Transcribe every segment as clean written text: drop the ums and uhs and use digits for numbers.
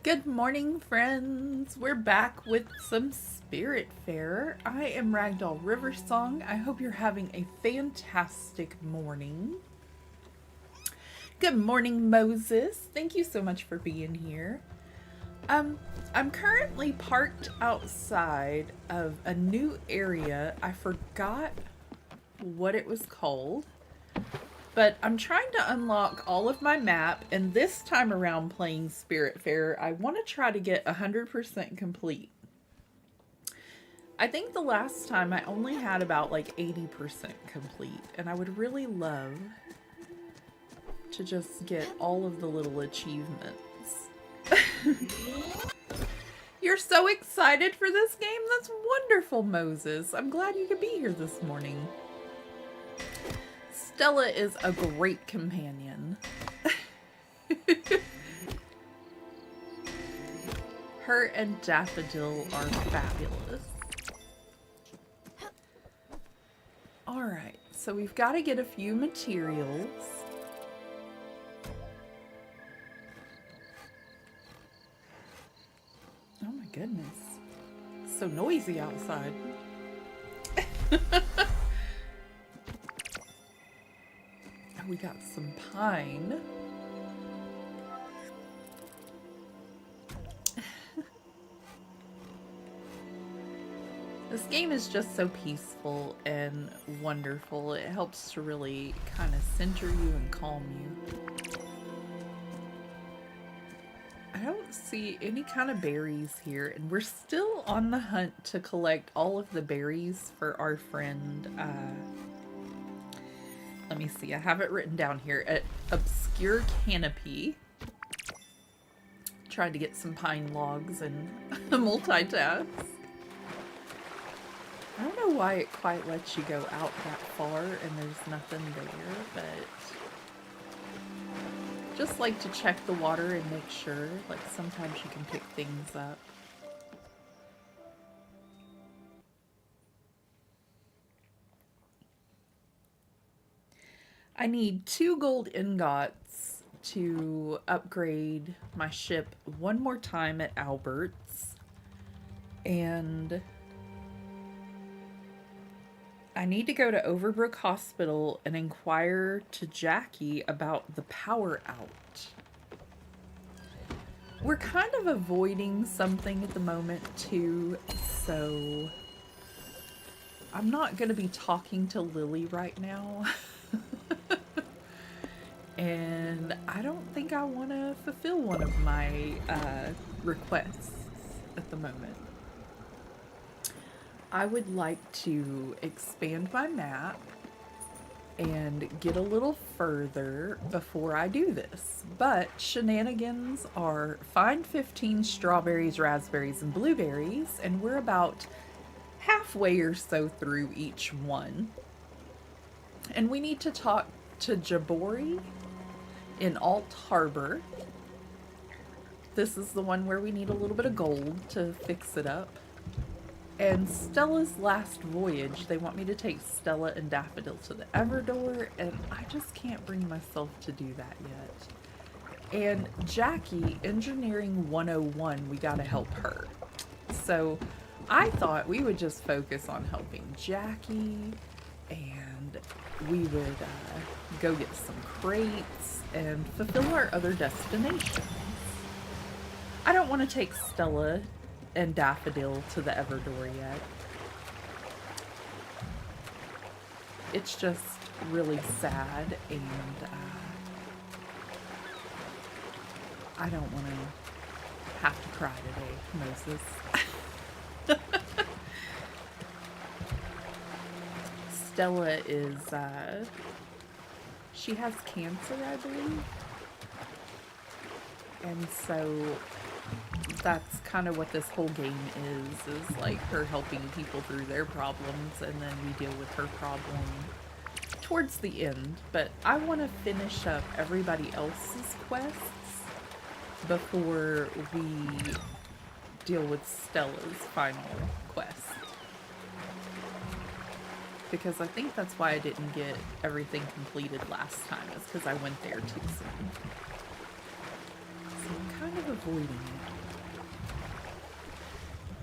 Good morning, friends. We're back with some Spiritfarer. I am Ragdoll Riversong. I hope you're having a fantastic morning. Good morning, Moses. Thank you so much for being here. I'm currently parked outside of a new area. I forgot what it was called. But I'm trying to unlock all of my map, and this time around playing Spiritfarer, I want to try to get 100% complete. I think the last time I only had about like 80% complete, and I would really love to just get all of the little achievements. You're so excited for this game? That's wonderful, Moses. I'm glad you could be here this morning. Stella is a great companion. Her and Daffodil are fabulous. Alright, so we've got to get a few materials. Oh my goodness. It's so noisy outside. We got some pine. This game is just so peaceful and wonderful. It helps to really kind of center you and calm you. I don't see any kind of berries here, and we're still on the hunt to collect all of the berries for our friend, let me see, I have it written down here at Obscure Canopy. Tried to get some pine logs and multitask. I don't know why it quite lets you go out that far and there's nothing there, but just like to check the water and make sure. Like sometimes you can pick things up. I need 2 gold ingots to upgrade my ship one more time at Albert's, and I need to go to Overbrook Hospital and inquire to Jackie about the power out. We're kind of avoiding something at the moment too, so I'm not going to be talking to Lily right now. And I don't think I want to fulfill one of my requests at the moment. I would like to expand my map and get a little further before I do this. But shenanigans are find 15 strawberries, raspberries, and blueberries, and we're about halfway or so through each one. And we need to talk to Jabori in Alt Harbor. This is the one where we need a little bit of gold to fix it up. And Stella's last voyage, they want me to take Stella and Daffodil to the Everdore, and I just can't bring myself to do that yet. And Jackie, Engineering 101, we gotta help her. So I thought we would just focus on helping Jackie, and we would go get some crates and fulfill our other destinations. I don't want to take Stella and Daffodil to the Everdore yet. It's just really sad, and I don't want to have to cry today, Moses. Stella is, she has cancer, I believe. And so that's kind of what this whole game is like her helping people through their problems, and then we deal with her problem towards the end. But I want to finish up everybody else's quests before we deal with Stella's final quest. Because I think that's why I didn't get everything completed last time, is because I went there too soon. So I'm kind of avoiding it.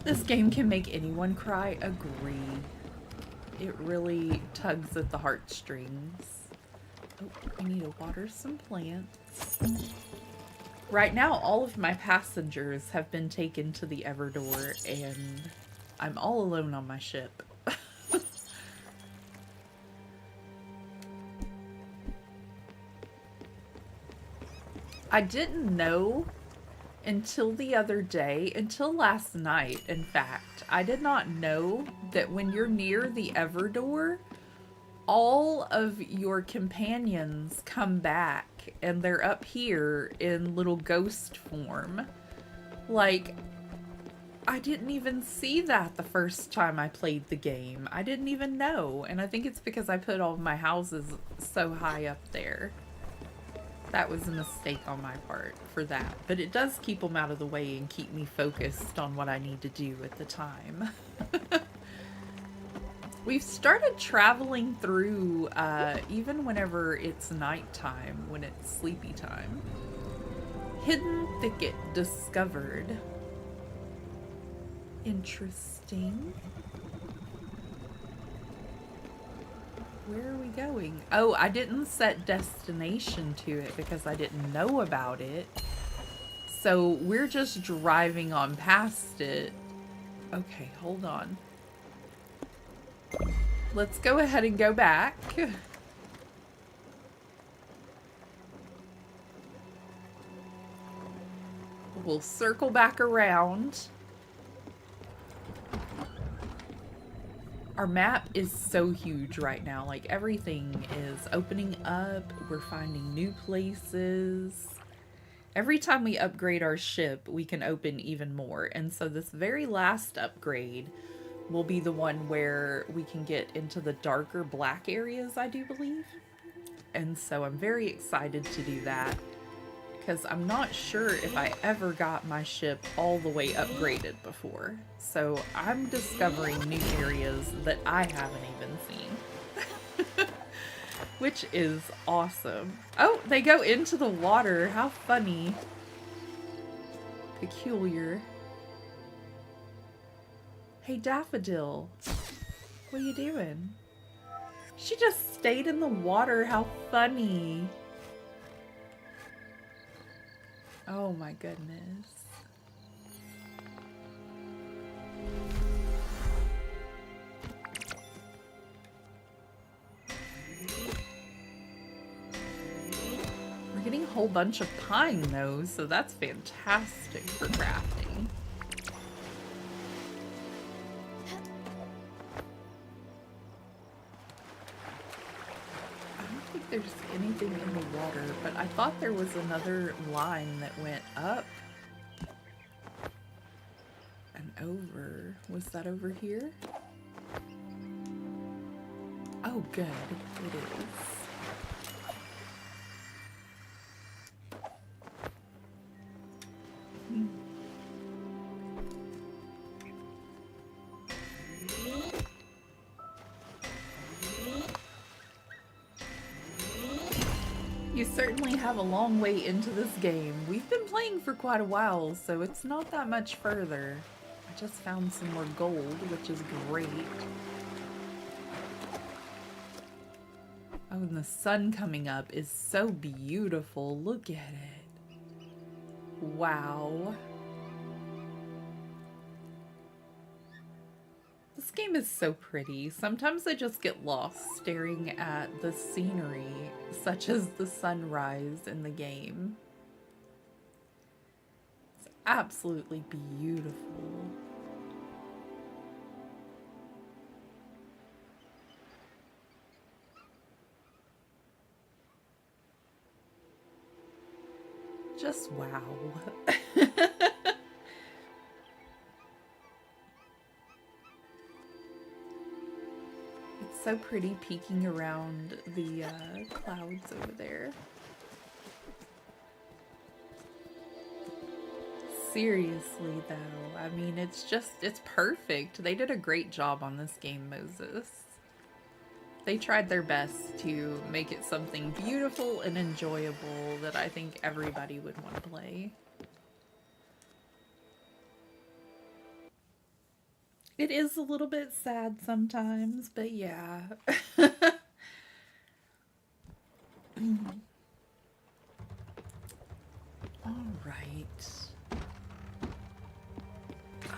This game can make anyone cry, agree. It really tugs at the heartstrings. Oh, I need to water some plants. Right now, all of my passengers have been taken to the Everdore, and I'm all alone on my ship. I didn't know until the other day, until last night, in fact. I did not know that when you're near the Everdore, all of your companions come back and they're up here in little ghost form. Like, I didn't even see that the first time I played the game. I didn't even know, and I think it's because I put all of my houses so high up there. That was a mistake on my part for that, but it does keep them out of the way and keep me focused on what I need to do at the time. We've started traveling through even whenever it's nighttime, when it's sleepy time. Hidden thicket discovered. Interesting. Where are we going? Oh, I didn't set destination to it because I didn't know about it. So we're just driving on past it. Okay, hold on. Let's go ahead and go back. We'll circle back around. Our map is so huge right now. Like, everything is opening up. We're finding new places. Every time we upgrade our ship, we can open even more. And so this very last upgrade will be the one where we can get into the darker black areas, I do believe. And so I'm very excited to do that, because I'm not sure if I ever got my ship all the way upgraded before. So I'm discovering new areas that I haven't even seen. Which is awesome. Oh, they go into the water. How funny. Peculiar. Hey, Daffodil. What are you doing? She just stayed in the water. How funny. Oh my goodness. We're getting a whole bunch of pine though, so that's fantastic for crafting. There's anything in the water, but I thought there was another line that went up and over. Was that over here? Oh, good. It is. You certainly have a long way into this game. We've been playing for quite a while, so it's not that much further. I just found some more gold, which is great. Oh, and the sun coming up is so beautiful. Look at it. Wow. This game is so pretty. Sometimes I just get lost staring at the scenery, such as the sunrise in the game. It's absolutely beautiful. Just wow. So pretty peeking around the clouds over there. Seriously though, I mean, it's perfect. They did a great job on this game, Moses. They tried their best to make it something beautiful and enjoyable that I think everybody would want to play. It is a little bit sad sometimes, but yeah. All right.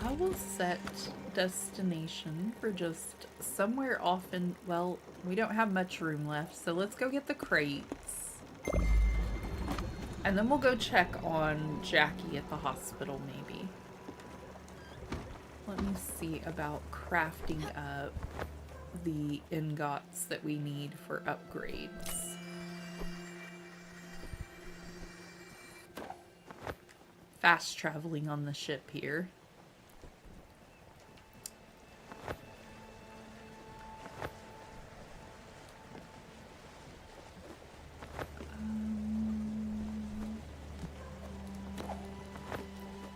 I will set destination for just somewhere off in, well, we don't have much room left, so let's go get the crates. And then we'll go check on Jackie at the hospital, maybe. Let me see about crafting up the ingots that we need for upgrades. Fast traveling on the ship here.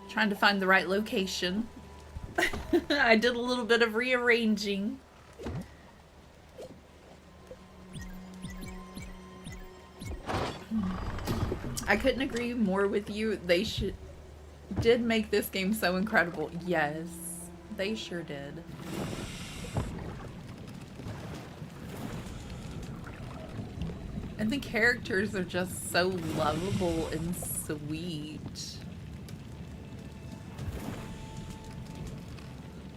Trying to find the right location. I did a little bit of rearranging. I couldn't agree more with you. They did make this game so incredible. Yes, they sure did. And the characters are just so lovable and sweet.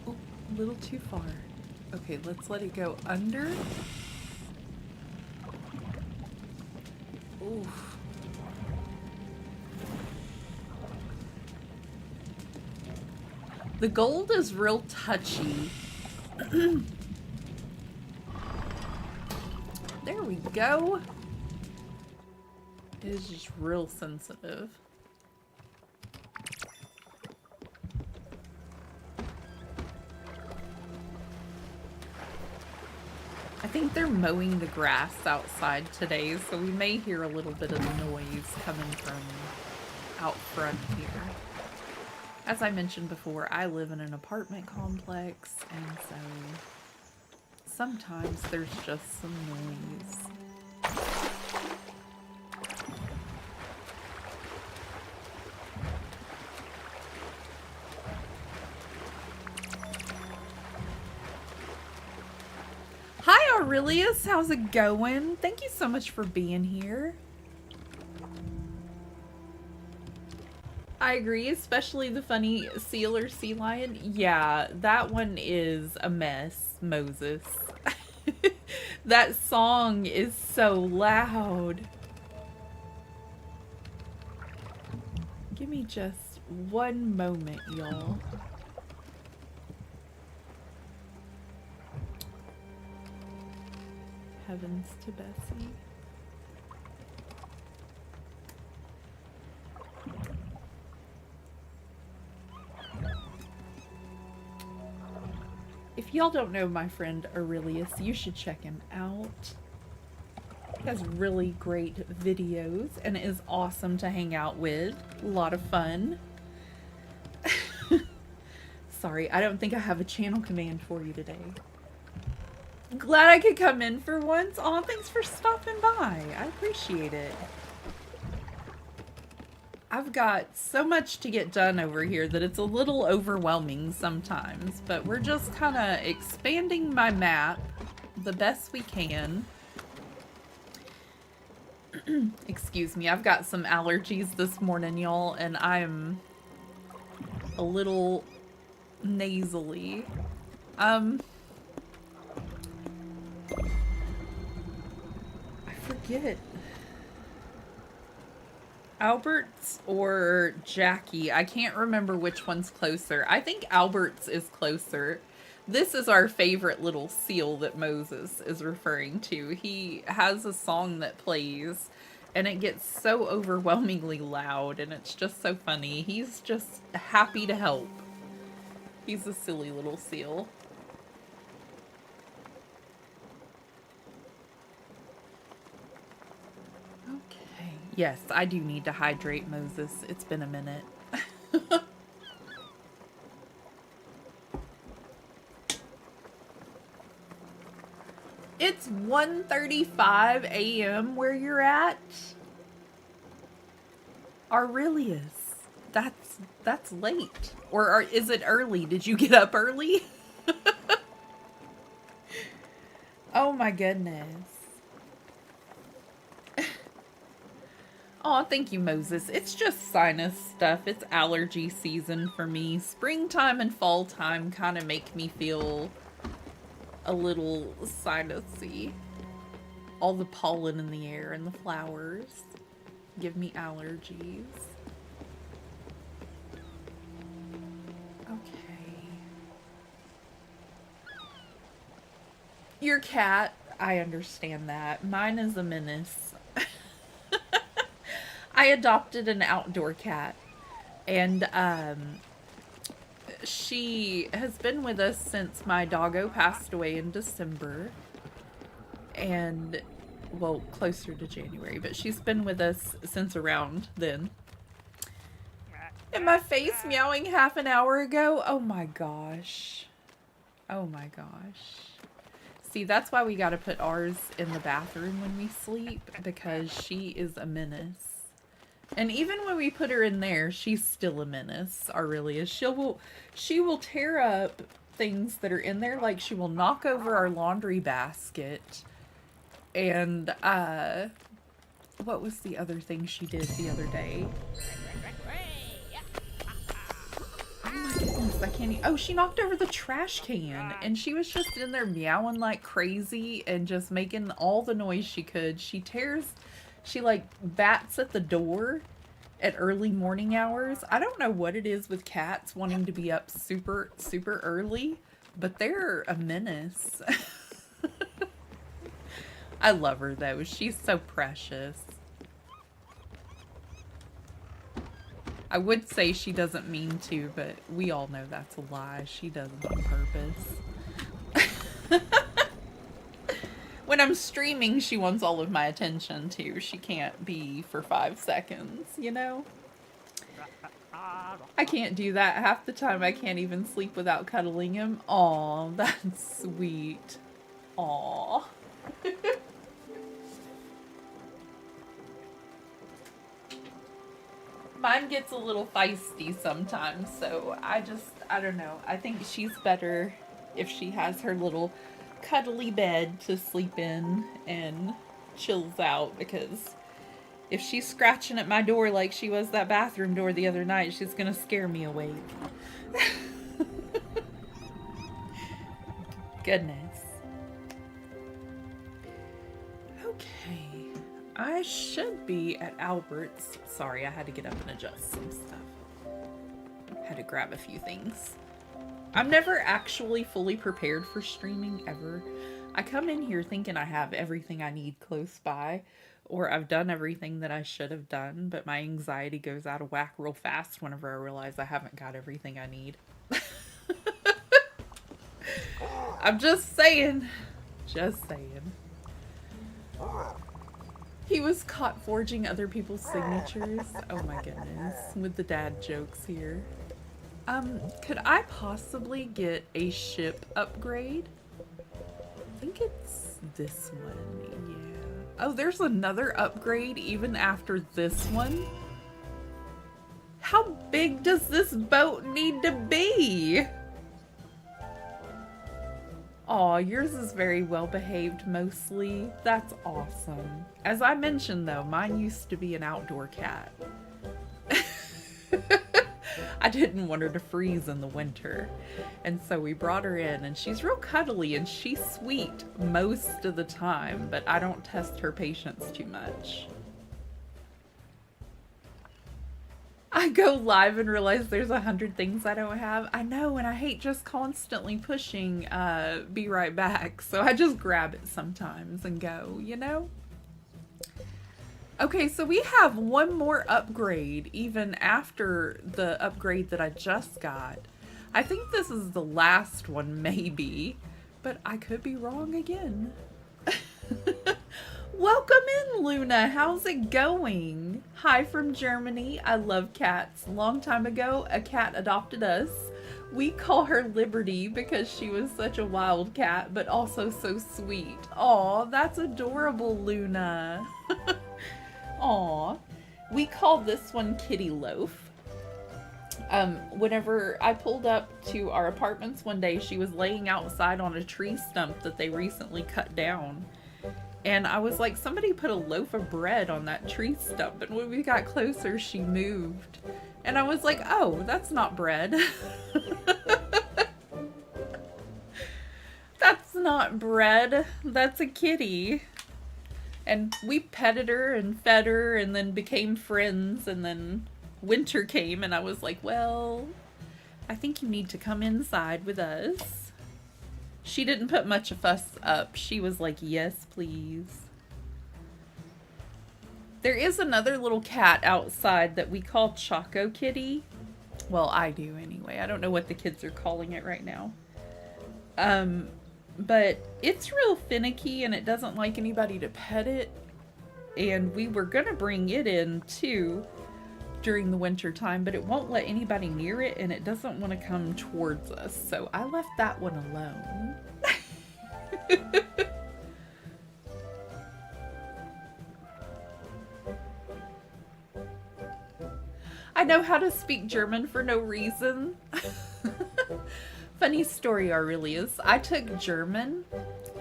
Oh, a little too far. Okay, let's let it go under. Oof. The gold is real touchy. There we go. It is just real sensitive. I think they're mowing the grass outside today, so we may hear a little bit of noise coming from out front here. As I mentioned before, I live in an apartment complex, and so sometimes there's just some noise. Aurelius, how's it going? Thank you so much for being here. I agree, especially the funny seal or sea lion. Yeah, that one is a mess, Moses. That song is so loud. Give me just one moment, y'all. Heavens to Bessie. If y'all don't know my friend Aurelius, you should check him out. He has really great videos and is awesome to hang out with. A lot of fun. Sorry, I don't think I have a channel command for you today. Glad I could come in for once. Aw, thanks for stopping by. I appreciate it. I've got so much to get done over here that it's a little overwhelming sometimes, but we're just kind of expanding my map the best we can. Excuse me, I've got some allergies this morning, y'all, and I'm a little nasally. I forget. Albert's or Jackie. I can't remember which one's closer. I think Albert's is closer. This is our favorite little seal that Moses is referring to. He has a song that plays and it gets so overwhelmingly loud and it's just so funny. He's just happy to help. He's a silly little seal. Yes, I do need to hydrate, Moses. It's been a minute. It's 1:35 a.m. where you're at? Aurelius. That's late. Or is it early? Did you get up early? Oh my goodness. Aw, thank you, Moses. It's just sinus stuff. It's allergy season for me. Springtime and fall time kind of make me feel a little sinusy. All the pollen in the air and the flowers give me allergies. Okay. Your cat, I understand that. Mine is a menace. I adopted an outdoor cat, and she has been with us since my doggo passed away in December, and, well, closer to January, but she's been with us since around then. And my face meowing half an hour ago? Oh my gosh. Oh my gosh. See, that's why we gotta put ours in the bathroom when we sleep, because she is a menace. And even when we put her in there, she's still a menace, Aurelius. She will tear up things that are in there, like she will knock over our laundry basket. And, what was the other thing she did the other day? Oh my goodness, I can't oh, she knocked over the trash can, and she was just in there meowing like crazy and just making all the noise she could. She like bats at the door at early morning hours. I don't know what it is with cats wanting to be up super, super early, but they're a menace. I love her though. She's so precious. I would say she doesn't mean to, but we all know that's a lie. She does it on purpose. When I'm streaming, she wants all of my attention, too. She can't be for 5 seconds, you know? I can't do that. Half the time, I can't even sleep without cuddling him. Aw, that's sweet. Aw. Mine gets a little feisty sometimes, so I don't know. I think she's better if she has her little cuddly bed to sleep in and chills out, because if she's scratching at my door like she was that bathroom door the other night, she's gonna scare me awake. Goodness. Okay. I should be at Albert's. Sorry, I had to get up and adjust some stuff. Had to grab a few things. I'm never actually fully prepared for streaming, ever. I come in here thinking I have everything I need close by, or I've done everything that I should have done, but my anxiety goes out of whack real fast whenever I realize I haven't got everything I need. I'm just saying. Just saying. He was caught forging other people's signatures. Oh my goodness. With the dad jokes here. Could I possibly get a ship upgrade? I think it's this one, yeah. Oh, there's another upgrade even after this one? How big does this boat need to be? Aw, yours is very well behaved mostly. That's awesome. As I mentioned though, mine used to be an outdoor cat. I didn't want her to freeze in the winter. And so we brought her in, and she's real cuddly and she's sweet most of the time, but I don't test her patience too much. I go live and realize there's 100 things I don't have. I know, and I hate just constantly pushing be right back. So I just grab it sometimes and go, you know? Okay, so we have one more upgrade even after the upgrade that I just got. I think this is the last one, maybe, but I could be wrong again. Welcome in, Luna. How's it going? Hi from Germany. I love cats. Long time ago, a cat adopted us. We call her Liberty because she was such a wild cat, but also so sweet. Aw, that's adorable, Luna. Aw. We call this one Kitty Loaf. Whenever I pulled up to our apartments one day, she was laying outside on a tree stump that they recently cut down. And I was like, somebody put a loaf of bread on that tree stump. And when we got closer, she moved. And I was like, oh, that's not bread. That's not bread. That's a kitty. And we petted her and fed her and then became friends. And then winter came and I was like, well, I think you need to come inside with us. She didn't put much of fuss up. She was like, yes, please. There is another little cat outside that we call Choco Kitty. Well, I do anyway. I don't know what the kids are calling it right now. But it's real finicky and it doesn't like anybody to pet it. And we were gonna bring it in too during the winter time, but it won't let anybody near it and it doesn't want to come towards us. So I left that one alone. I know how to speak German for no reason. Funny story, Aurelius. I took German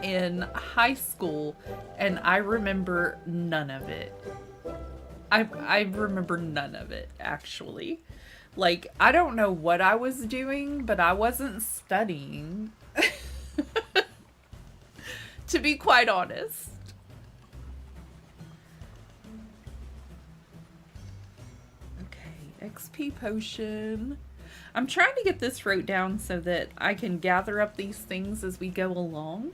in high school and I remember none of it. I remember none of it, actually. Like, I don't know what I was doing, but I wasn't studying. To be quite honest. Okay, XP potion. I'm trying to get this wrote down so that I can gather up these things as we go along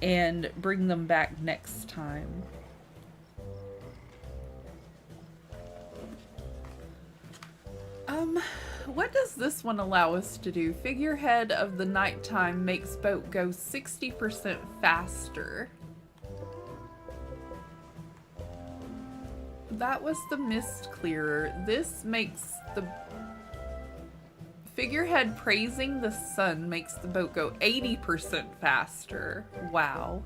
and bring them back next time. What does this one allow us to do? Figurehead of the nighttime makes boat go 60% faster. That was the mist clearer. This makes the figurehead praising the sun makes the boat go 80% faster. Wow.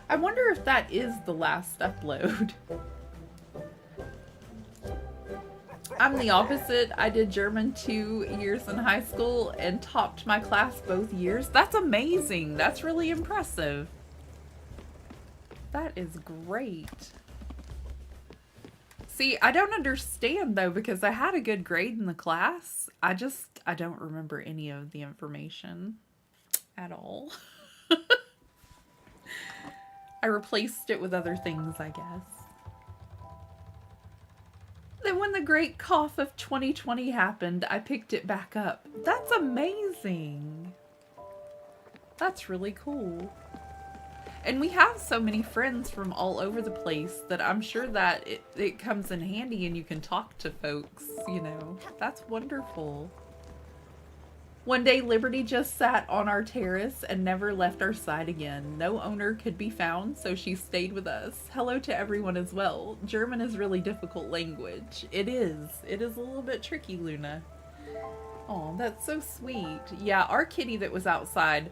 I wonder if that is the last upload. I'm the opposite. I did German 2 years in high school and topped my class both years. That's amazing. That's really impressive. That is great. See, I don't understand though because I had a good grade in the class. I don't remember any of the information at all. I replaced it with other things, I guess. Then when the great cough of 2020 happened, I picked it back up. That's amazing. That's really cool. And we have so many friends from all over the place that I'm sure that it comes in handy and you can talk to folks, you know. That's wonderful. One day, Liberty just sat on our terrace and never left our side again. No owner could be found, so she stayed with us. Hello to everyone as well. German is really difficult language. It is. It is a little bit tricky, Luna. Oh, that's so sweet. Yeah, our kitty that was outside,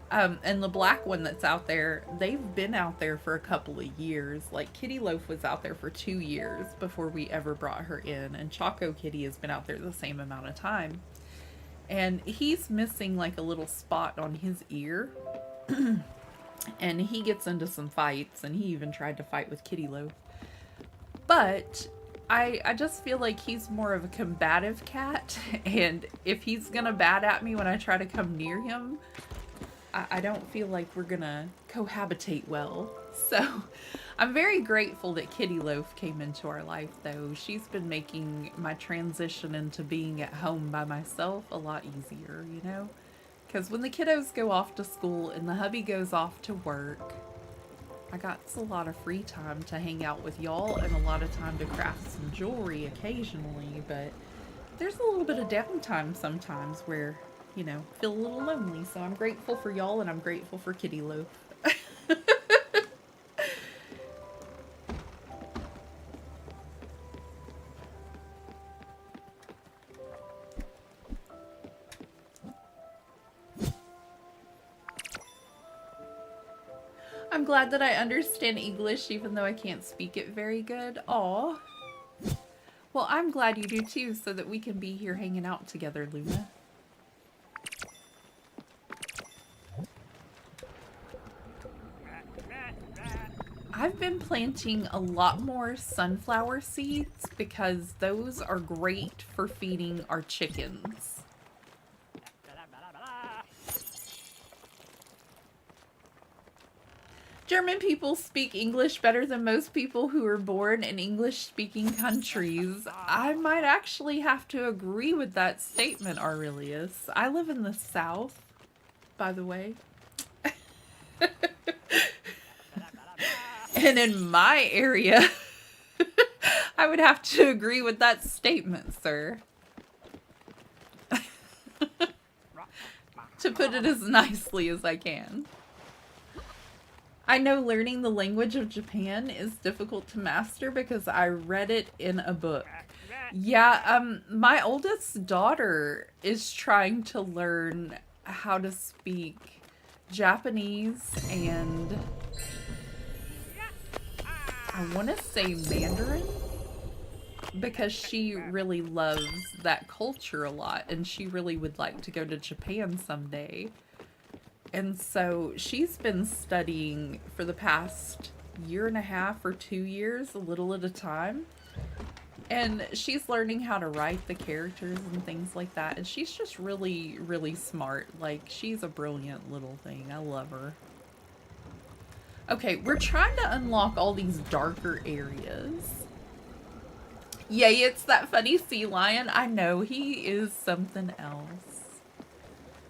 and the black one that's out there, they've been out there for a couple of years. Like, Kitty Loaf was out there for 2 years before we ever brought her in, and Choco Kitty has been out there the same amount of time. And he's missing like a little spot on his ear. And he gets into some fights, and he even tried to fight with Kitty Loaf. But I just feel like he's more of a combative cat, and if he's gonna bat at me when I try to come near him, I don't feel like we're gonna cohabitate well. So I'm very grateful that Kitty Loaf came into our life, though. She's been making my transition into being at home by myself a lot easier, you know? Because when the kiddos go off to school and the hubby goes off to work, I got a lot of free time to hang out with y'all and a lot of time to craft some jewelry occasionally, but there's a little bit of downtime sometimes where, you know, feel a little lonely. So I'm grateful for y'all, and I'm grateful for Kitty Loaf. I'm glad that I understand English even though I can't speak it very good. Aw. Well, I'm glad you do too, so that we can be here hanging out together, Luna. I've been planting a lot more sunflower seeds because those are great for feeding our chickens. German people speak English better than most people who are born in English-speaking countries. I might actually have to agree with that statement, Aurelius. I live in the South, by the way. And in my area, I would have to agree with that statement, sir. To put it as nicely as I can. I know learning the language of Japan is difficult to master because I read it in a book. Yeah, my oldest daughter is trying to learn how to speak Japanese and I want to say Mandarin because she really loves that culture a lot and she really would like to go to Japan someday. And so she's been studying for the past 1.5 or 2 years, a little at a time. And she's learning how to write the characters and things like that. And she's just really, really smart. Like, she's a brilliant little thing. I love her. Okay, we're trying to unlock all these darker areas. Yay, it's that funny sea lion. I know, he is something else.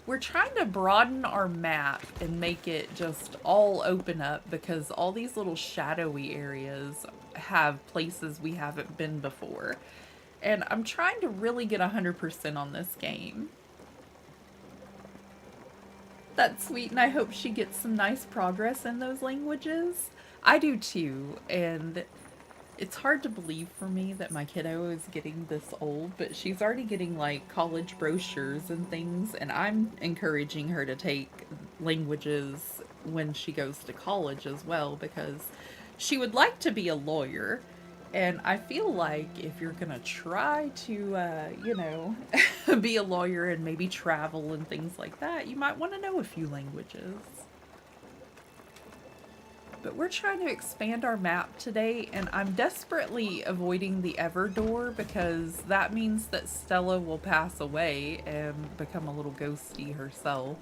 We're trying to broaden our map and make it just all open up because all these little shadowy areas have places we haven't been before. And I'm trying to really get 100% on this game. That's sweet, and I hope she gets some nice progress in those languages. I do too, and it's hard to believe for me that my kiddo is getting this old, but she's already getting like college brochures and things, and I'm encouraging her to take languages when she goes to college as well because she would like to be a lawyer, And I feel like if you're gonna try to, you know, be a lawyer and maybe travel and things like that, you might want to know a few languages. But we're trying to expand our map today, and I'm desperately avoiding the ever door because that means that Stella will pass away and become a little ghosty herself.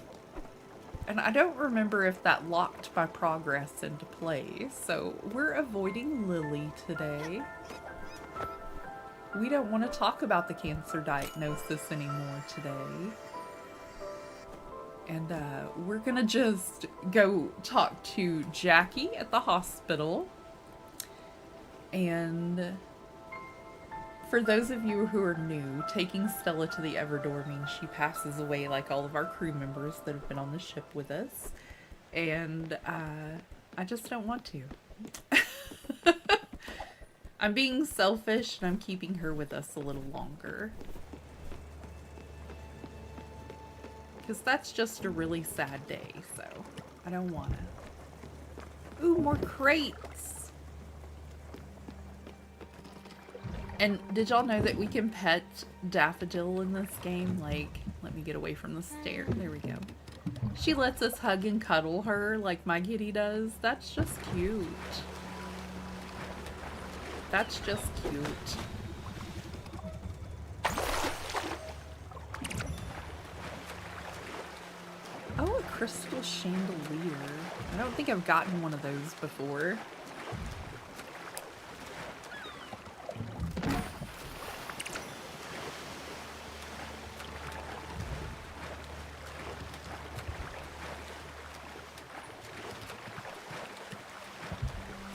And I don't remember if that locked my progress into place, so we're avoiding Lily today. We don't want to talk about the cancer diagnosis anymore today. And we're gonna just go talk to Jackie at the hospital. And for those of you who are new, taking Stella to the Everdor means she passes away like all of our crew members that have been on the ship with us. And I just don't want to. I'm being selfish and I'm keeping her with us a little longer. Because that's just a really sad day, so I don't want to. Ooh, more crates! And did y'all know that we can pet Daffodil in this game? Like, let me get away from the stair. There we go. She lets us hug and cuddle her like my kitty does. That's just cute. That's just cute. Oh, a crystal chandelier. I don't think I've gotten one of those before.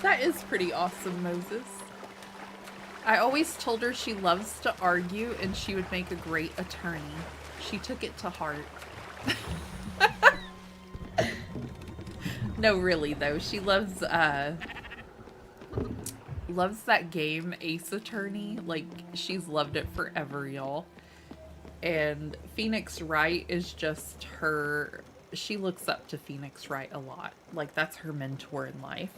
That is pretty awesome, Moses. I always told her she loves to argue and she would make a great attorney. She took it to heart. No, really though. She loves that game, Ace Attorney. Like, she's loved it forever, y'all. And Phoenix Wright is just her... She looks up to Phoenix Wright a lot. Like, that's her mentor in life.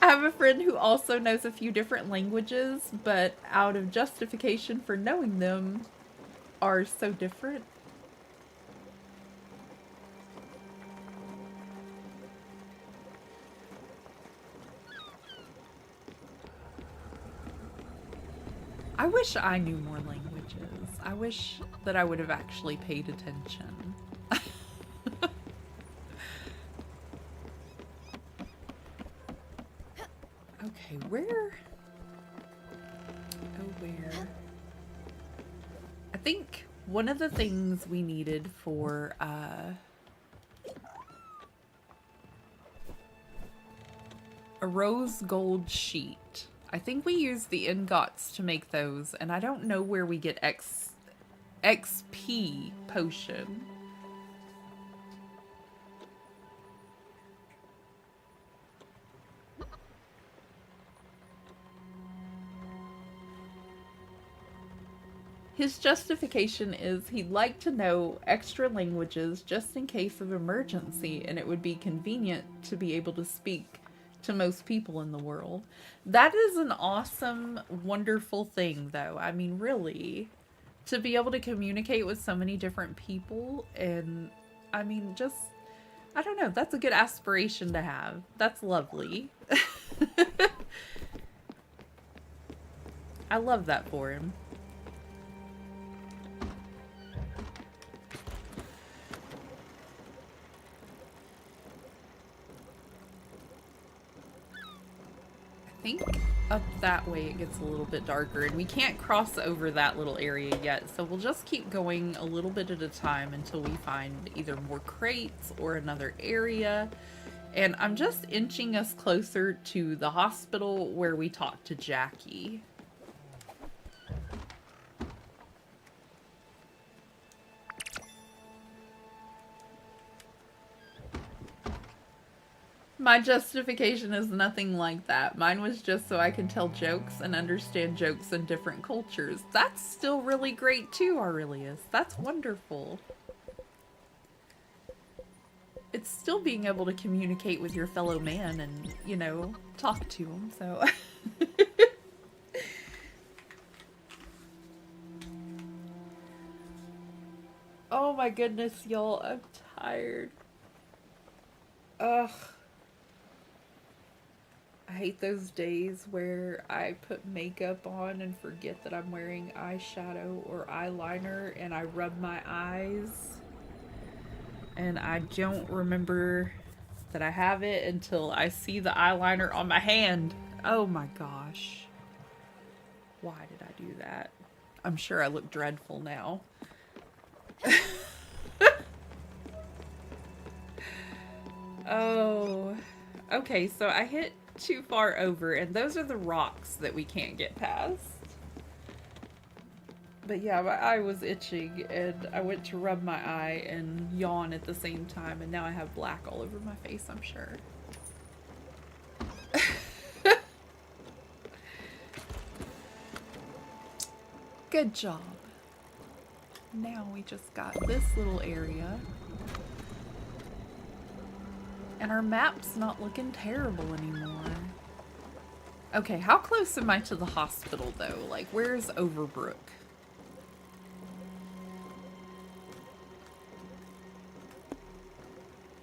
I have a friend who also knows a few different languages, but out of justification for knowing them are so different. I wish I knew more languages. I wish that I would have actually paid attention. Okay, where? Oh, where? I think one of the things we needed for, a rose gold sheet. I think we use the ingots to make those, and I don't know where we get XP potion. His justification is he'd like to know extra languages just in case of emergency, and it would be convenient to be able to speak to most people in the world. That is an awesome, wonderful thing, though. I mean, really, to be able to communicate with so many different people, and, I mean, just, I don't know, that's a good aspiration to have. That's lovely. I love that for him. I think up that way it gets a little bit darker, and we can't cross over that little area yet, so we'll just keep going a little bit at a time until we find either more crates or another area. And I'm just inching us closer to the hospital where we talked to Jackie. My justification is nothing like that. Mine was just so I can tell jokes and understand jokes in different cultures. That's still really great too, Aurelius. That's wonderful. it's still being able to communicate with your fellow man and, you know, talk to him, so. Oh my goodness, y'all, I'm tired. Ugh. I hate those days where I put makeup on and forget that I'm wearing eyeshadow or eyeliner and I rub my eyes and I don't remember that I have it until I see the eyeliner on my hand. Oh my gosh. Why did I do that? I'm sure I look dreadful now. Oh. Okay, so I hit too far over, and those are the rocks that we can't get past. But yeah, my eye was itching, and I went to rub my eye and yawn at the same time, and now I have black all over my face, I'm sure. Good job. Now we just got this little area. And our map's not looking terrible anymore. Okay, how close am I to the hospital, though? Like, where's Overbrook?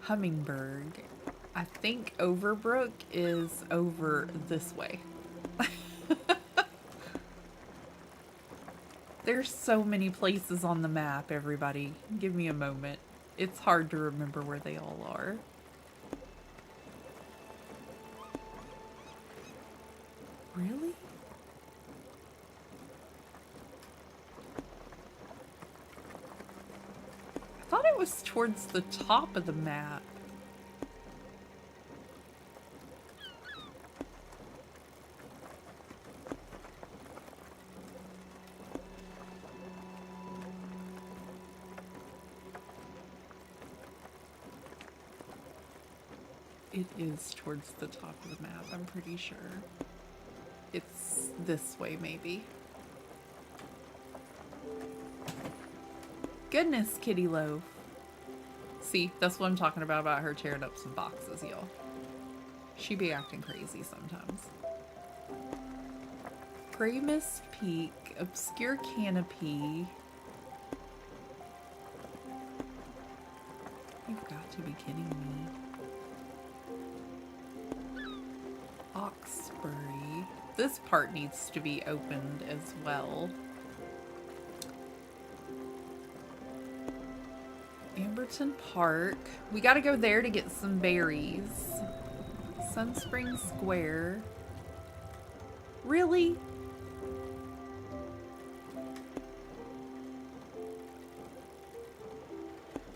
Hummingberg. I think Overbrook is over this way. There's so many places on the map, everybody. Give me a moment. It's hard to remember where they all are. Really? I thought it was towards the top of the map. It is towards the top of the map, I'm pretty sure. It's this way, maybe. Goodness, Kitty Loaf. See, that's what I'm talking about her tearing up some boxes, y'all. She be acting crazy sometimes. Grey Mist Peak, Obscure Canopy. You've got to be kidding me. Oxbury. This part needs to be opened as well. Amberton Park. We gotta go there to get some berries. Sunspring Square. Really?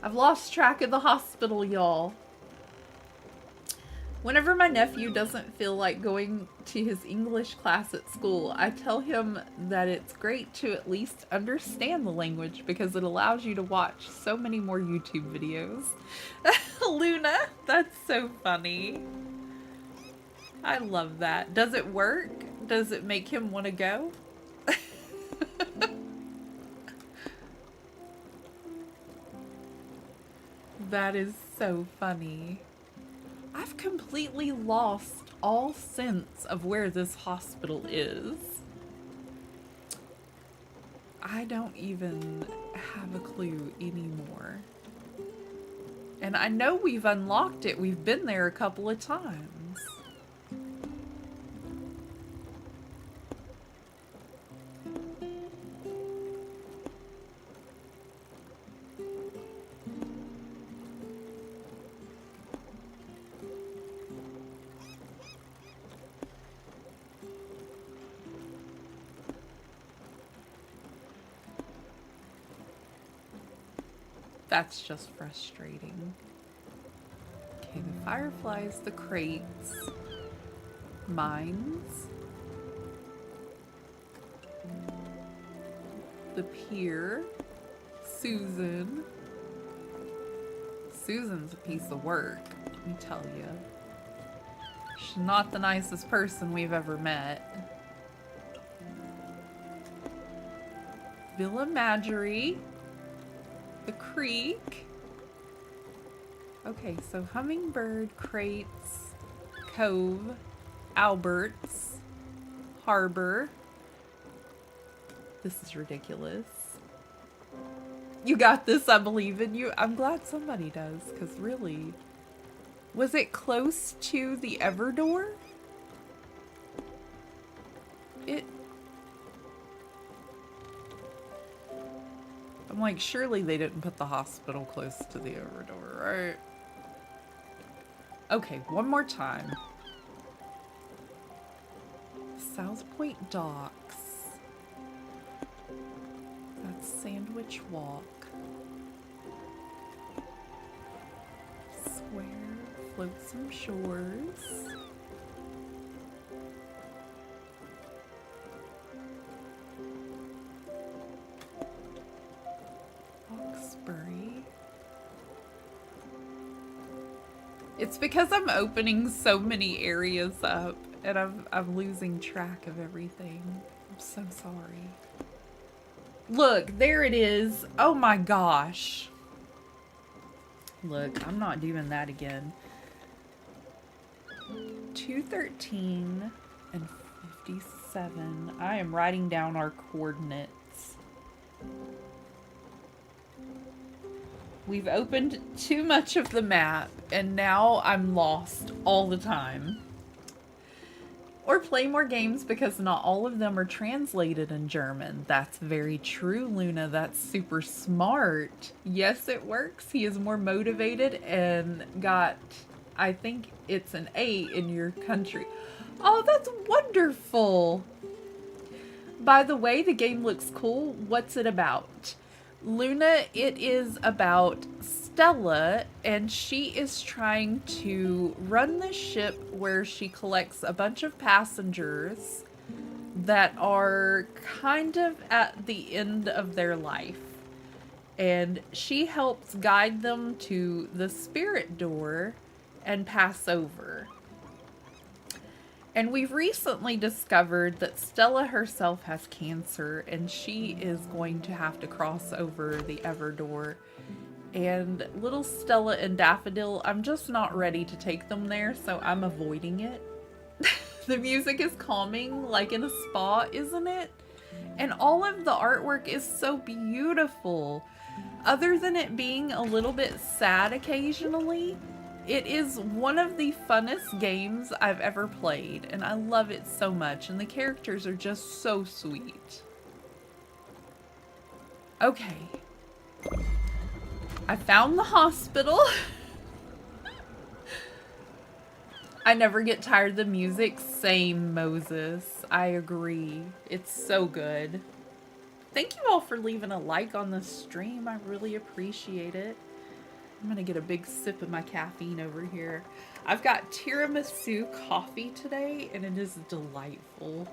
I've lost track of the hospital, y'all. Whenever my nephew doesn't feel like going to his English class at school, I tell him that it's great to at least understand the language because it allows you to watch so many more YouTube videos. Luna, that's so funny. I love that. Does it work? Does it make him want to go? That is so funny. I've completely lost all sense of where this hospital is. I don't even have a clue anymore. And I know we've unlocked it. We've been there a couple of times. That's just frustrating. Okay, the fireflies, the crates, mines, the pier, Susan. Susan's a piece of work, let me tell you. She's not the nicest person we've ever met. Villa Marjorie. The creek. Okay, so Hummingbird, Crates, Cove, Alberts, Harbor. This is ridiculous. You got this, I believe in you. I'm glad somebody does, because really... Was it close to the Everdoor? I'm like, surely they didn't put the hospital close to the Everdoor, right? Okay, one more time. South Point Docks. That's Sandwich Walk. Square, Flotsam Shores. Hawkesbury. It's because I'm opening so many areas up and I'm losing track of everything. I'm so sorry. Look, there it is. Oh my gosh. Look, I'm not doing that again. 213 and 57. I am writing down our coordinates. We've opened too much of the map, and now I'm lost all the time. Or play more games because not all of them are translated in German. That's very true, Luna. That's super smart. Yes, it works. He is more motivated and got, I think it's an A in your country. Oh, that's wonderful. By the way, the game looks cool. What's it about? Luna, it is about Stella, and she is trying to run this ship where she collects a bunch of passengers that are kind of at the end of their life. And she helps guide them to the spirit door and pass over. And we've recently discovered that Stella herself has cancer, and she is going to have to cross over the Everdoor. And little Stella and Daffodil, I'm just not ready to take them there, so I'm avoiding it. The music is calming, like in a spa, isn't it? And all of the artwork is so beautiful. Other than it being a little bit sad occasionally, it is one of the funnest games I've ever played, and I love it so much, and the characters are just so sweet. Okay. I found the hospital. I never get tired of the music. Same, Moses. I agree. It's so good. Thank you all for leaving a like on the stream. I really appreciate it. I'm gonna get a big sip of my caffeine over here. I've got tiramisu coffee today, and it is delightful.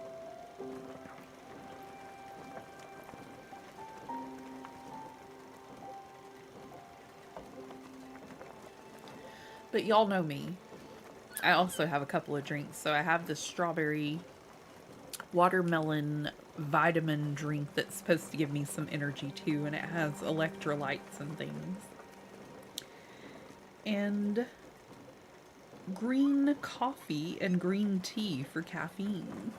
But y'all know me. I also have a couple of drinks. So I have the strawberry watermelon vitamin drink that's supposed to give me some energy too, and it has electrolytes and things. And green coffee and green tea for caffeine.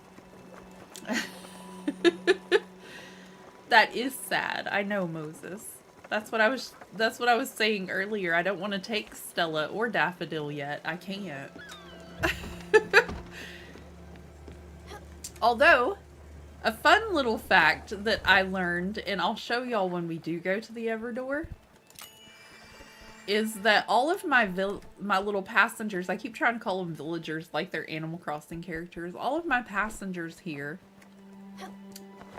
That is sad. I know, Moses. That's what I was saying earlier. I don't want to take Stella or Daffodil yet. I can't. Although, a fun little fact that I learned, and I'll show y'all when we do go to the Everdoor, is that all of my little passengers, I keep trying to call them villagers like they're Animal Crossing characters, all of my passengers here,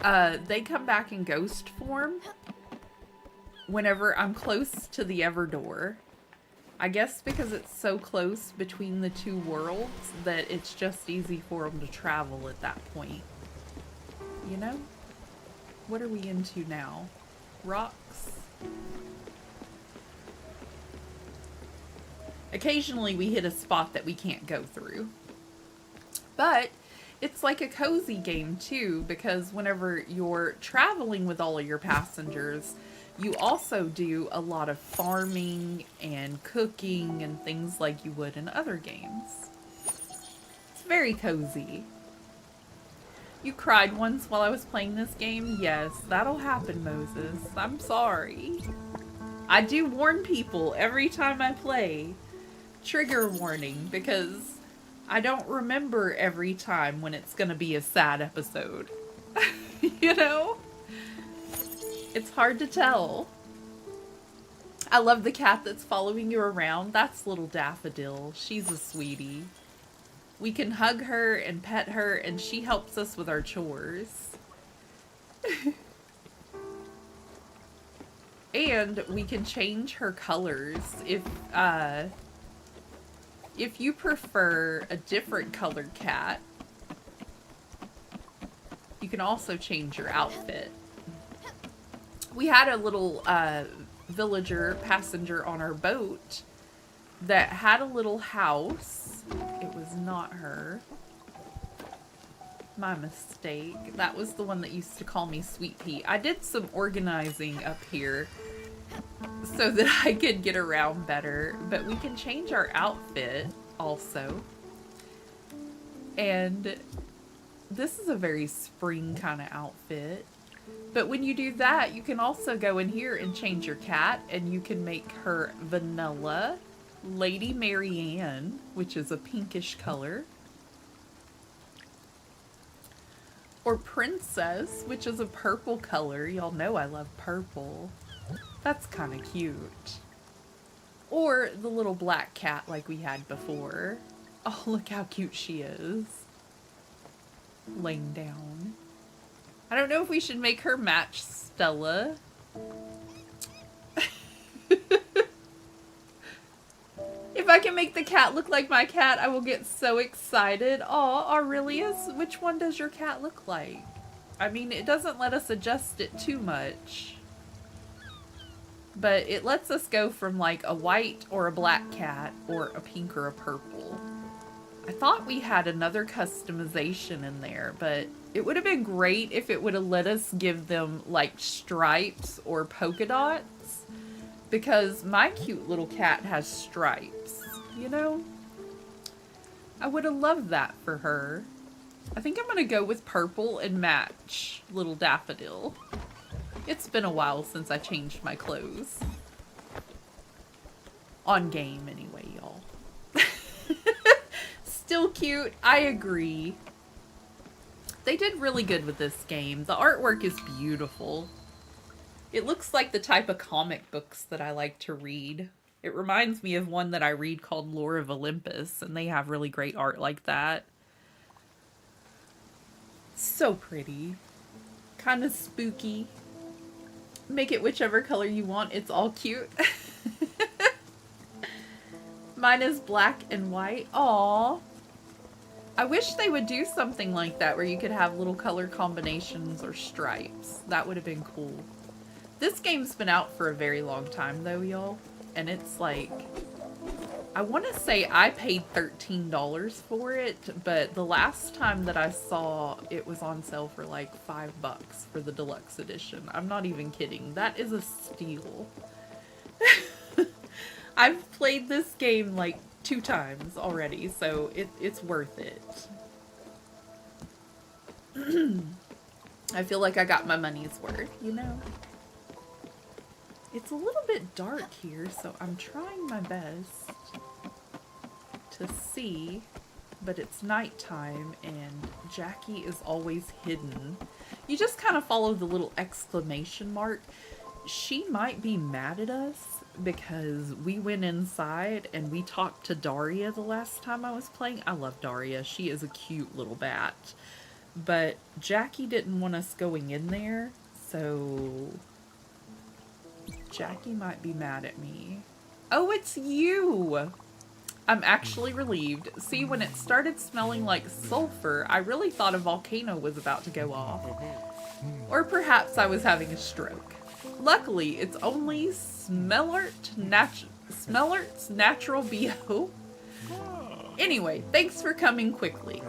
they come back in ghost form whenever I'm close to the Everdoor. I guess because it's so close between the two worlds that it's just easy for them to travel at that point. You know? What are we into now? Rocks? Occasionally we hit a spot that we can't go through. But it's like a cozy game too, because whenever you're traveling with all of your passengers, you also do a lot of farming and cooking and things like you would in other games. It's very cozy. You cried once while I was playing this game? Yes, that'll happen, Moses. I'm sorry. I do warn people every time I play. Trigger warning, because I don't remember every time when it's gonna be a sad episode. You know? It's hard to tell. I love the cat that's following you around. That's little Daffodil. She's a sweetie. We can hug her and pet her, and she helps us with our chores. And we can change her colors if you prefer a different colored cat. You can also change your outfit. We had a little villager passenger on our boat that had a little house. It was not her. My mistake. That was the one that used to call me Sweet Pea. I did some organizing up here so that I could get around better, but we can change our outfit also. And this is a very spring kind of outfit. But when you do that, you can also go in here and change your cat, and you can make her Vanilla, Lady Marianne, which is a pinkish color, or Princess, which is a purple color. Y'all know I love purple. That's kind of cute. Or the little black cat like we had before. Oh, look how cute she is. Laying down. I don't know if we should make her match Stella. If I can make the cat look like my cat, I will get so excited. Aw, Aurelius, which one does your cat look like? I mean, it doesn't let us adjust it too much. But it lets us go from like a white or a black cat or a pink or a purple. I thought we had another customization in there, but it would have been great if it would have let us give them like stripes or polka dots, because my cute little cat has stripes, you know? I would have loved that for her. I think I'm gonna go with purple and match little Daffodil. It's been a while since I changed my clothes. On game anyway, y'all. Still cute, I agree. They did really good with this game. The artwork is beautiful. It looks like the type of comic books that I like to read. It reminds me of one that I read called Lore of Olympus, and they have really great art like that. So pretty. Kind of spooky. Make it whichever color you want. It's all cute. Mine is black and white. Aww. I wish they would do something like that where you could have little color combinations or stripes. That would have been cool. This game's been out for a very long time though, y'all. And it's like, I want to say I paid $13 for it, but the last time that I saw it was on sale for like $5 for the deluxe edition. I'm not even kidding. That is a steal. I've played this game like 2 times already, so it's worth it. I feel like I got my money's worth, you know? It's a little bit dark here, so I'm trying my best to see, but it's nighttime and Jackie is always hidden. You just kind of follow the little exclamation mark. She might be mad at us because we went inside and we talked to Daria the last time I was playing. I love Daria. She is a cute little bat. But Jackie didn't want us going in there, so Jackie might be mad at me. Oh, it's you! I'm actually relieved. See, when it started smelling like sulfur, I really thought a volcano was about to go off. Or perhaps I was having a stroke. Luckily, it's only Smellert's Natural BO. Anyway, thanks for coming quickly.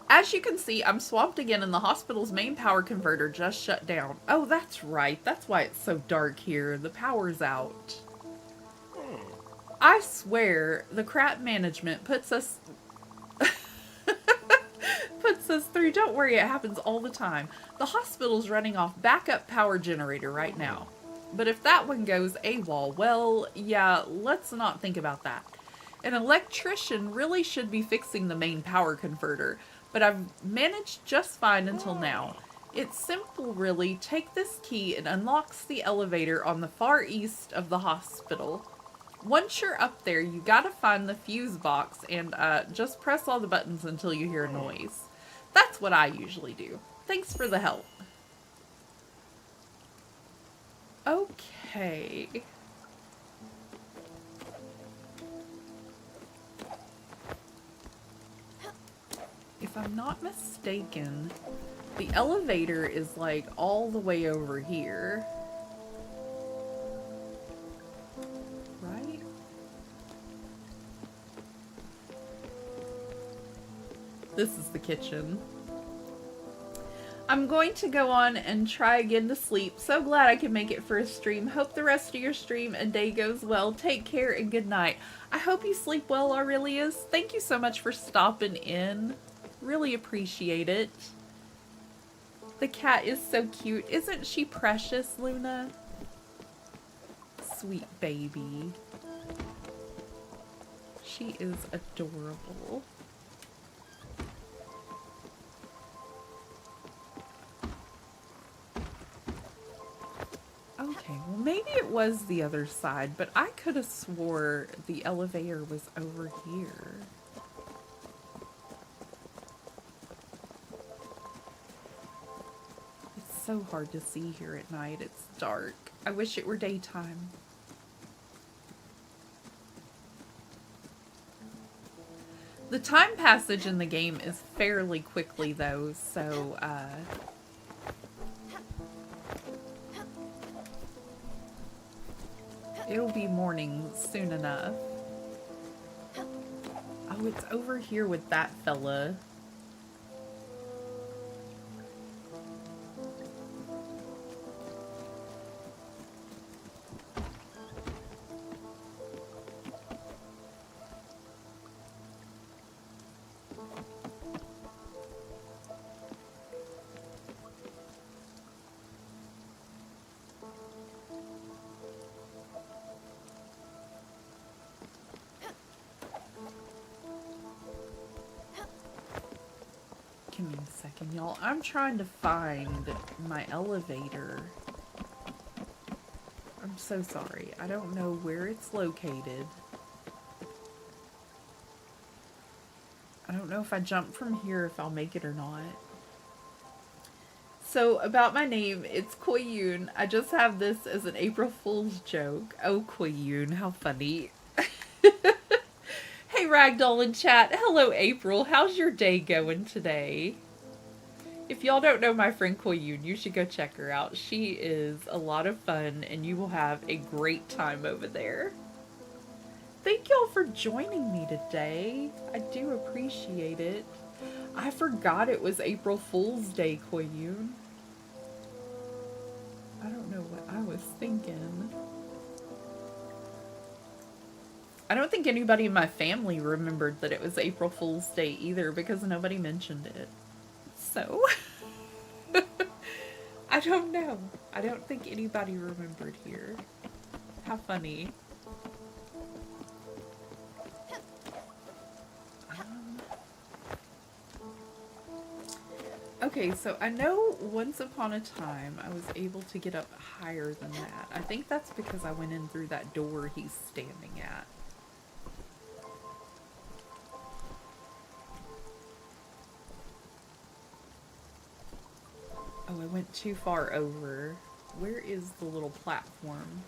As you can see, I'm swamped again and the hospital's main power converter just shut down. Oh, that's right. That's why it's so dark here. The power's out. I swear, the crap management puts us through. Don't worry, it happens all the time. The hospital's running off backup power generator right now. But if that one goes AWOL, well, yeah, let's not think about that. An electrician really should be fixing the main power converter, but I've managed just fine until now. It's simple, really. Take this key, it unlocks the elevator on the far east of the hospital. Once you're up there, you gotta find the fuse box and just press all the buttons until you hear a noise. That's what I usually do. Thanks for the help. Okay. If I'm not mistaken, the elevator is like all the way over here. Right? This is the kitchen. I'm going to go on and try again to sleep. So glad I can make it for a stream. Hope the rest of your stream and day goes well. Take care and good night. I hope you sleep well, Aurelius. Thank you so much for stopping in. Really appreciate it. The cat is so cute. Isn't she precious, Luna? Sweet baby. She is adorable. Okay, well maybe it was the other side, but I could have swore the elevator was over here. It's so hard to see here at night. It's dark. I wish it were daytime. The time passage in the game is fairly quickly though, so it'll be morning soon enough. Oh, it's over here with that fella. Give me a second, y'all. I'm trying to find my elevator. I'm so sorry. I don't know where it's located. I don't know if I jump from here if I'll make it or not. So, about my name, it's Koyun. I just have this as an April Fool's joke. Oh, Koyun, how funny. Hey, Ragdoll in chat. Hello, April. How's your day going today? If y'all don't know my friend Koyun, you should go check her out. She is a lot of fun, and you will have a great time over there. Thank y'all for joining me today. I do appreciate it. I forgot it was April Fool's Day, Koyun. I don't know what I was thinking. I don't think anybody in my family remembered that it was April Fool's Day either because nobody mentioned it. So, I don't know. I don't think anybody remembered here. How funny. Okay, so I know once upon a time I was able to get up higher than that. I think that's because I went in through that door he's standing at. Oh, I went too far over. Where is the little platform?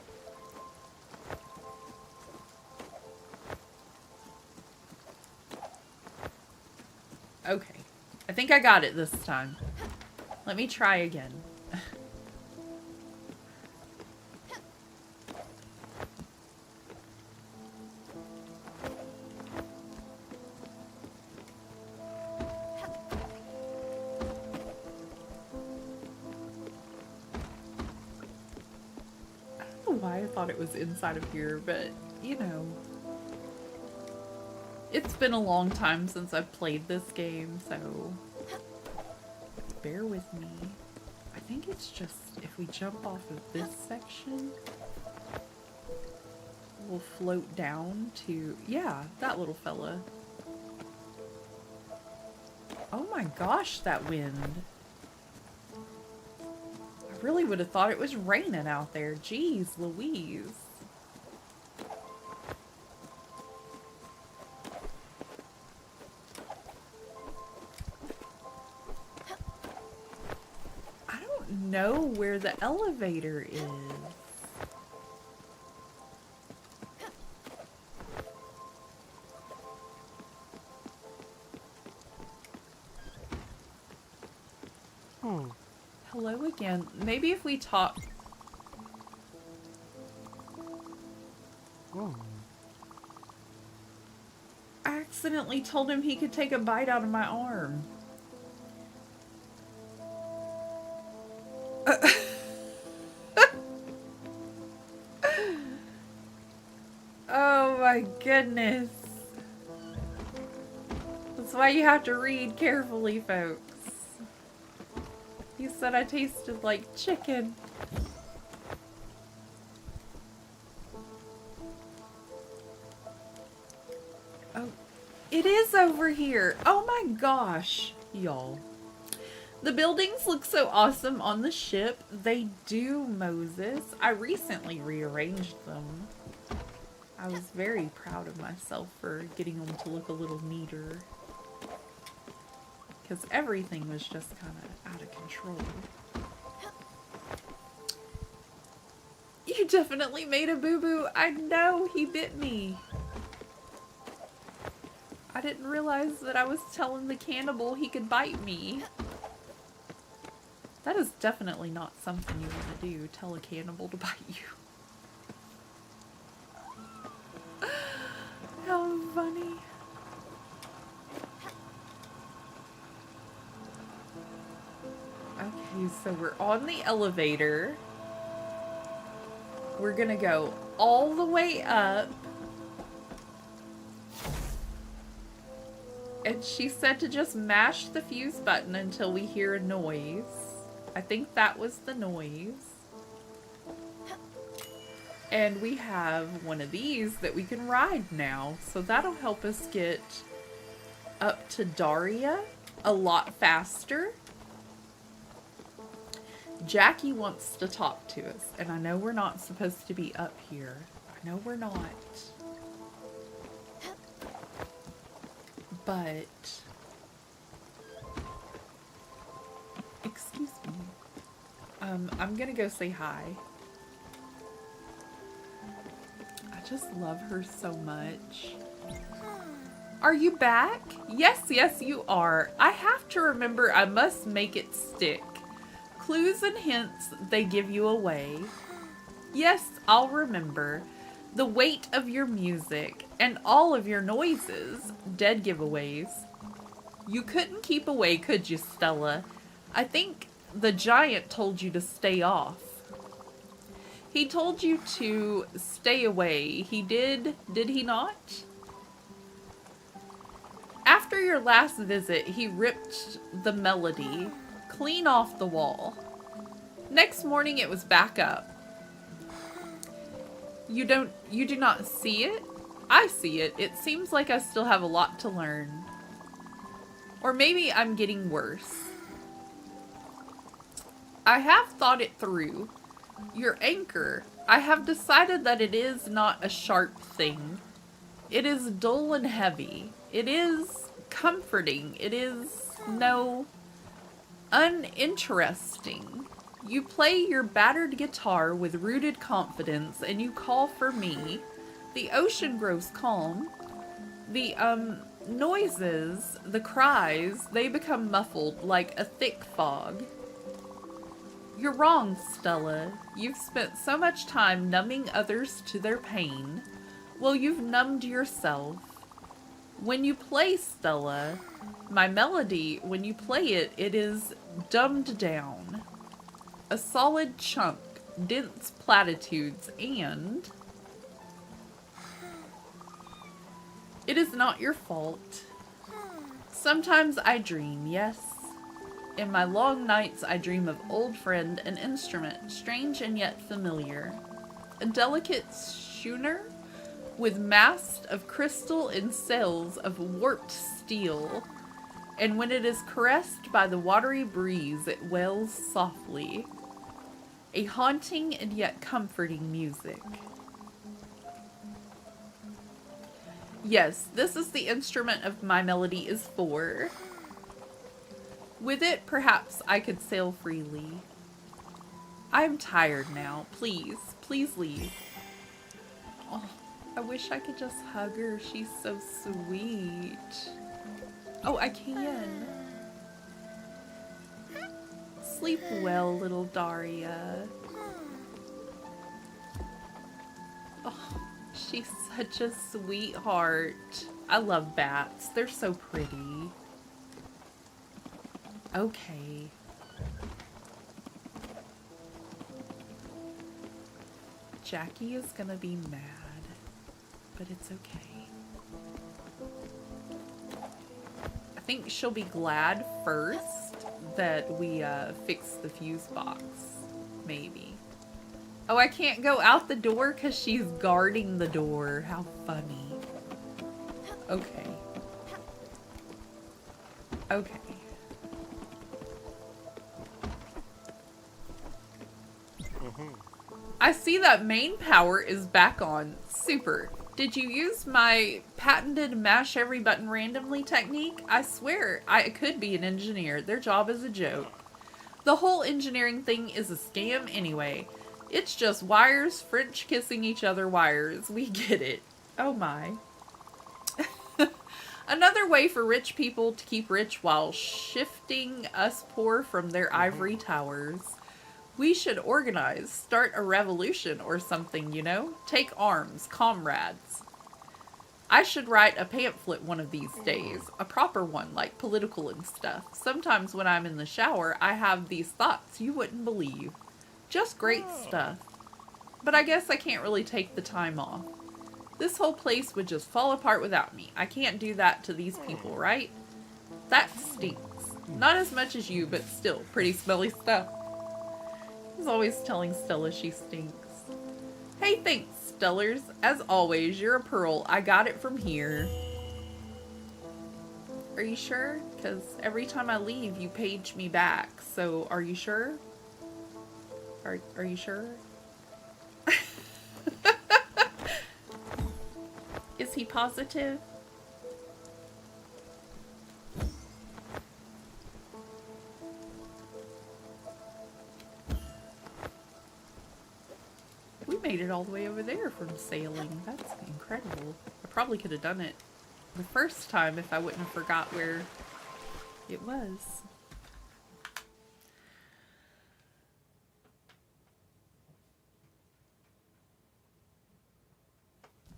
Okay. I think I got it this time. Let me try again. why I thought it was inside of here, but, you know. It's been a long time since I've played this game, so bear with me. I think it's just if we jump off of this section, we'll float down to, yeah, that little fella. Oh my gosh, that wind. I really would have thought it was raining out there. Jeez Louise. I don't know where the elevator is. Hello again. Maybe if we talk... I accidentally told him he could take a bite out of my arm. Oh my goodness. That's why you have to read carefully, folks. He said I tasted like chicken. Oh, it is over here. Oh my gosh, y'all. The buildings look so awesome on the ship. They do, Moses. I recently rearranged them. I was very proud of myself for getting them to look a little neater. Because everything was just kind of out of control. You definitely made a boo-boo. I know, he bit me. I didn't realize that I was telling the cannibal he could bite me. That is definitely not something you want to do. Tell a cannibal to bite you. How funny. Okay, so we're on the elevator. We're gonna go all the way up. And she said to just mash the fuse button until we hear a noise. I think that was the noise. And we have one of these that we can ride now. So that'll help us get up to Daria a lot faster. Jackie wants to talk to us, and I know we're not supposed to be up here. I know we're not. But... excuse me. I'm gonna go say hi. I just love her so much. Are you back? Yes, yes, you are. I have to remember I must make it stick. Clues and hints, they give you away. Yes, I'll remember. The weight of your music and all of your noises, dead giveaways. You couldn't keep away, could you, Stella? I think the giant told you to stay off. He told you to stay away. He did he not? After your last visit, he ripped the melody clean off the wall. Next morning it was back up. You do not see it? I see it. It seems like I still have a lot to learn. Or maybe I'm getting worse. I have thought it through. Your anchor. I have decided that it is not a sharp thing. It is dull and heavy. It is comforting. It is, no, uninteresting. You play your battered guitar with rooted confidence and you call for me. The ocean grows calm. The, noises, the cries, they become muffled like a thick fog. You're wrong, Stella. You've spent so much time numbing others to their pain. Well, you've numbed yourself. When you play, Stella, my melody, when you play it, it is dumbed down. A solid chunk, dense platitudes, and it is not your fault. Sometimes I dream, yes. In my long nights I dream of old friend and instrument, strange and yet familiar. A delicate schooner with mast of crystal and sails of warped steel. And when it is caressed by the watery breeze, it wails softly. A haunting and yet comforting music. Yes, this is the instrument of my melody is for. With it, perhaps I could sail freely. I am tired now. Please, please leave. Oh, I wish I could just hug her. She's so sweet. Oh, I can. Sleep well, little Daria. Oh, she's such a sweetheart. I love bats. They're so pretty. Okay. Jackie is gonna be mad, but it's okay. I think she'll be glad first that we fixed the fuse box, maybe. Oh, I can't go out the door because she's guarding the door. How funny. Okay. Okay. I see that main power is back on. Super. Did you use my patented mash every button randomly technique? I swear, I could be an engineer. Their job is a joke. The whole engineering thing is a scam anyway. It's just wires French kissing each other wires. We get it. Oh my. Another way for rich people to keep rich while shifting us poor from their ivory towers. We should organize, start a revolution or something, you know? Take arms, comrades. I should write a pamphlet one of these days. A proper one, like political and stuff. Sometimes when I'm in the shower, I have these thoughts you wouldn't believe. Just great stuff. But I guess I can't really take the time off. This whole place would just fall apart without me. I can't do that to these people, right? That stinks. Not as much as you, but still, pretty smelly stuff. He's always telling Stella she stinks. Hey, thanks, Stellars. As always, you're a pearl. I got it from here. Are you sure? Because every time I leave, you page me back. So, are you sure? Are you sure? Is he positive? We made it all the way over there from sailing. That's incredible. I probably could have done it the first time if I wouldn't have forgot where it was.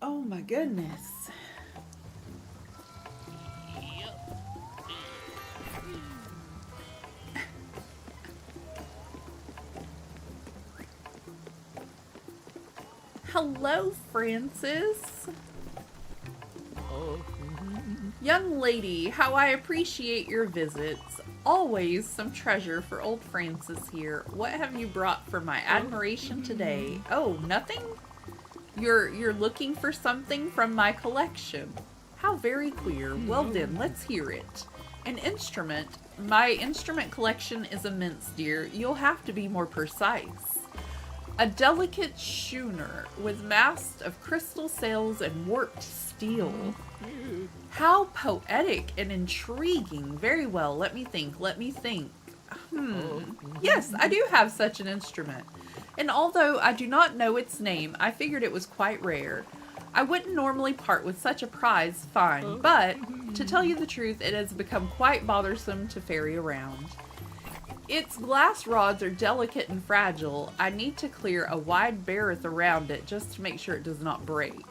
Oh my goodness. Hello, Francis. Young lady, how I appreciate your visits. Always some treasure for old Francis here. What have you brought for my admiration today? Oh, nothing? You're looking for something from my collection. How very queer. Well then, let's hear it. An instrument. My instrument collection is immense, dear. You'll have to be more precise. A delicate schooner with mast of crystal sails and warped steel. How poetic and intriguing. Very well, let me think. Yes, I do have such an instrument. And although I do not know its name, I figured it was quite rare. I wouldn't normally part with such a prize find, but to tell you the truth, it has become quite bothersome to ferry around. Its glass rods are delicate and fragile. I need to clear a wide berth around it just to make sure it does not break.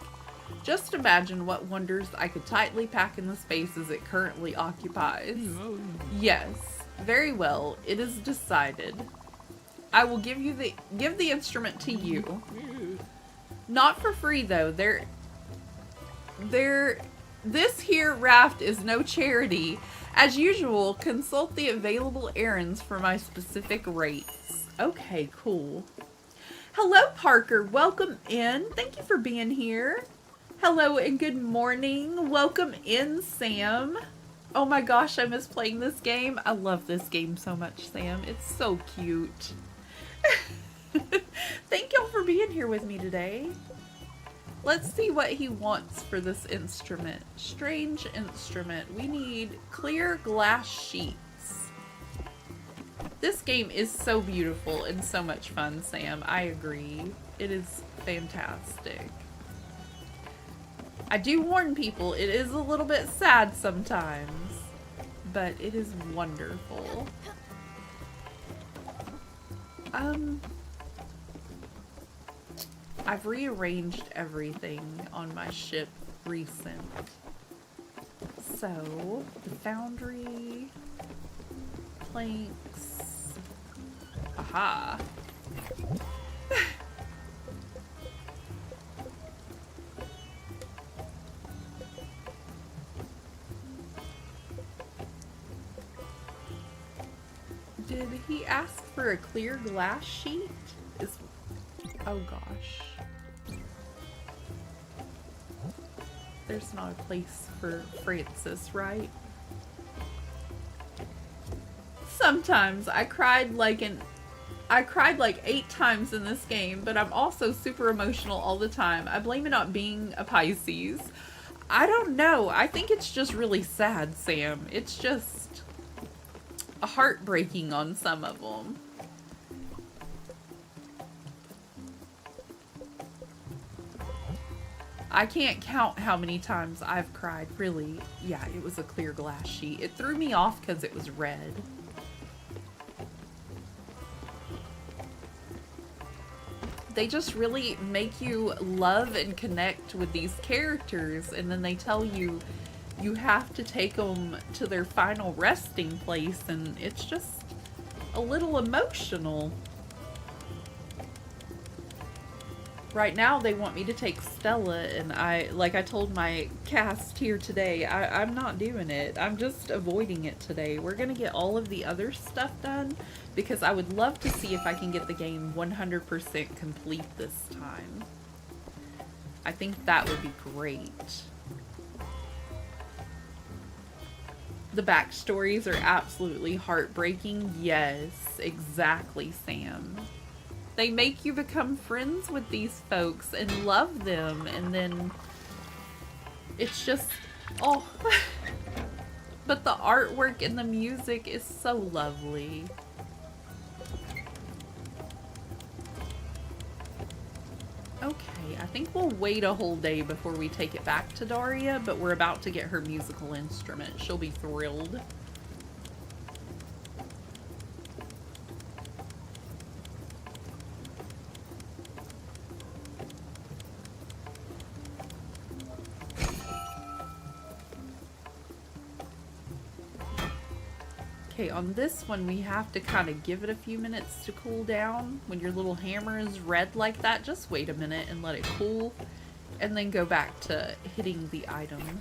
Just imagine what wonders I could tightly pack in the spaces it currently occupies. Yes, very well, it is decided. I will give the instrument to you. Not for free though. This here raft is no charity. As usual, consult the available errands for my specific rates. Okay, cool. Hello, Parker. Welcome in. Thank you for being here. Hello and good morning. Welcome in, Sam. Oh my gosh, I miss playing this game. I love this game so much, Sam. It's so cute. Thank y'all for being here with me today. Let's see what he wants for this instrument. Strange instrument. We need clear glass sheets. This game is so beautiful and so much fun, Sam. I agree. It is fantastic. I do warn people, it is a little bit sad sometimes, but it is wonderful. I've rearranged everything on my ship recent. So, the foundry, planks, aha. Did he ask for a clear glass sheet? Oh gosh. There's not a place for Francis, right? Sometimes I cried like 8 times in this game, but I'm also super emotional all the time. I blame it on being a Pisces. I don't know. I think it's just really sad, Sam. It's just heartbreaking on some of them. I can't count how many times I've cried, really. Yeah, it was a clear glass sheet. It threw me off because it was red. They just really make you love and connect with these characters, and then they tell you you have to take them to their final resting place, and it's just a little emotional. Right now they want me to take Stella, and like I told my cast here today, I'm not doing it. I'm just avoiding it today. We're gonna get all of the other stuff done because I would love to see if I can get the game 100% complete this time. I think that would be great. The backstories are absolutely heartbreaking. Yes, exactly, Sam. They make you become friends with these folks and love them, and then it's just, oh. But the artwork and the music is so lovely. Okay, I think we'll wait a whole day before we take it back to Daria, but we're about to get her musical instrument. She'll be thrilled. Okay, on this one we have to kind of give it a few minutes to cool down. When your little hammer is red like that, just wait a minute and let it cool, and then go back to hitting the item.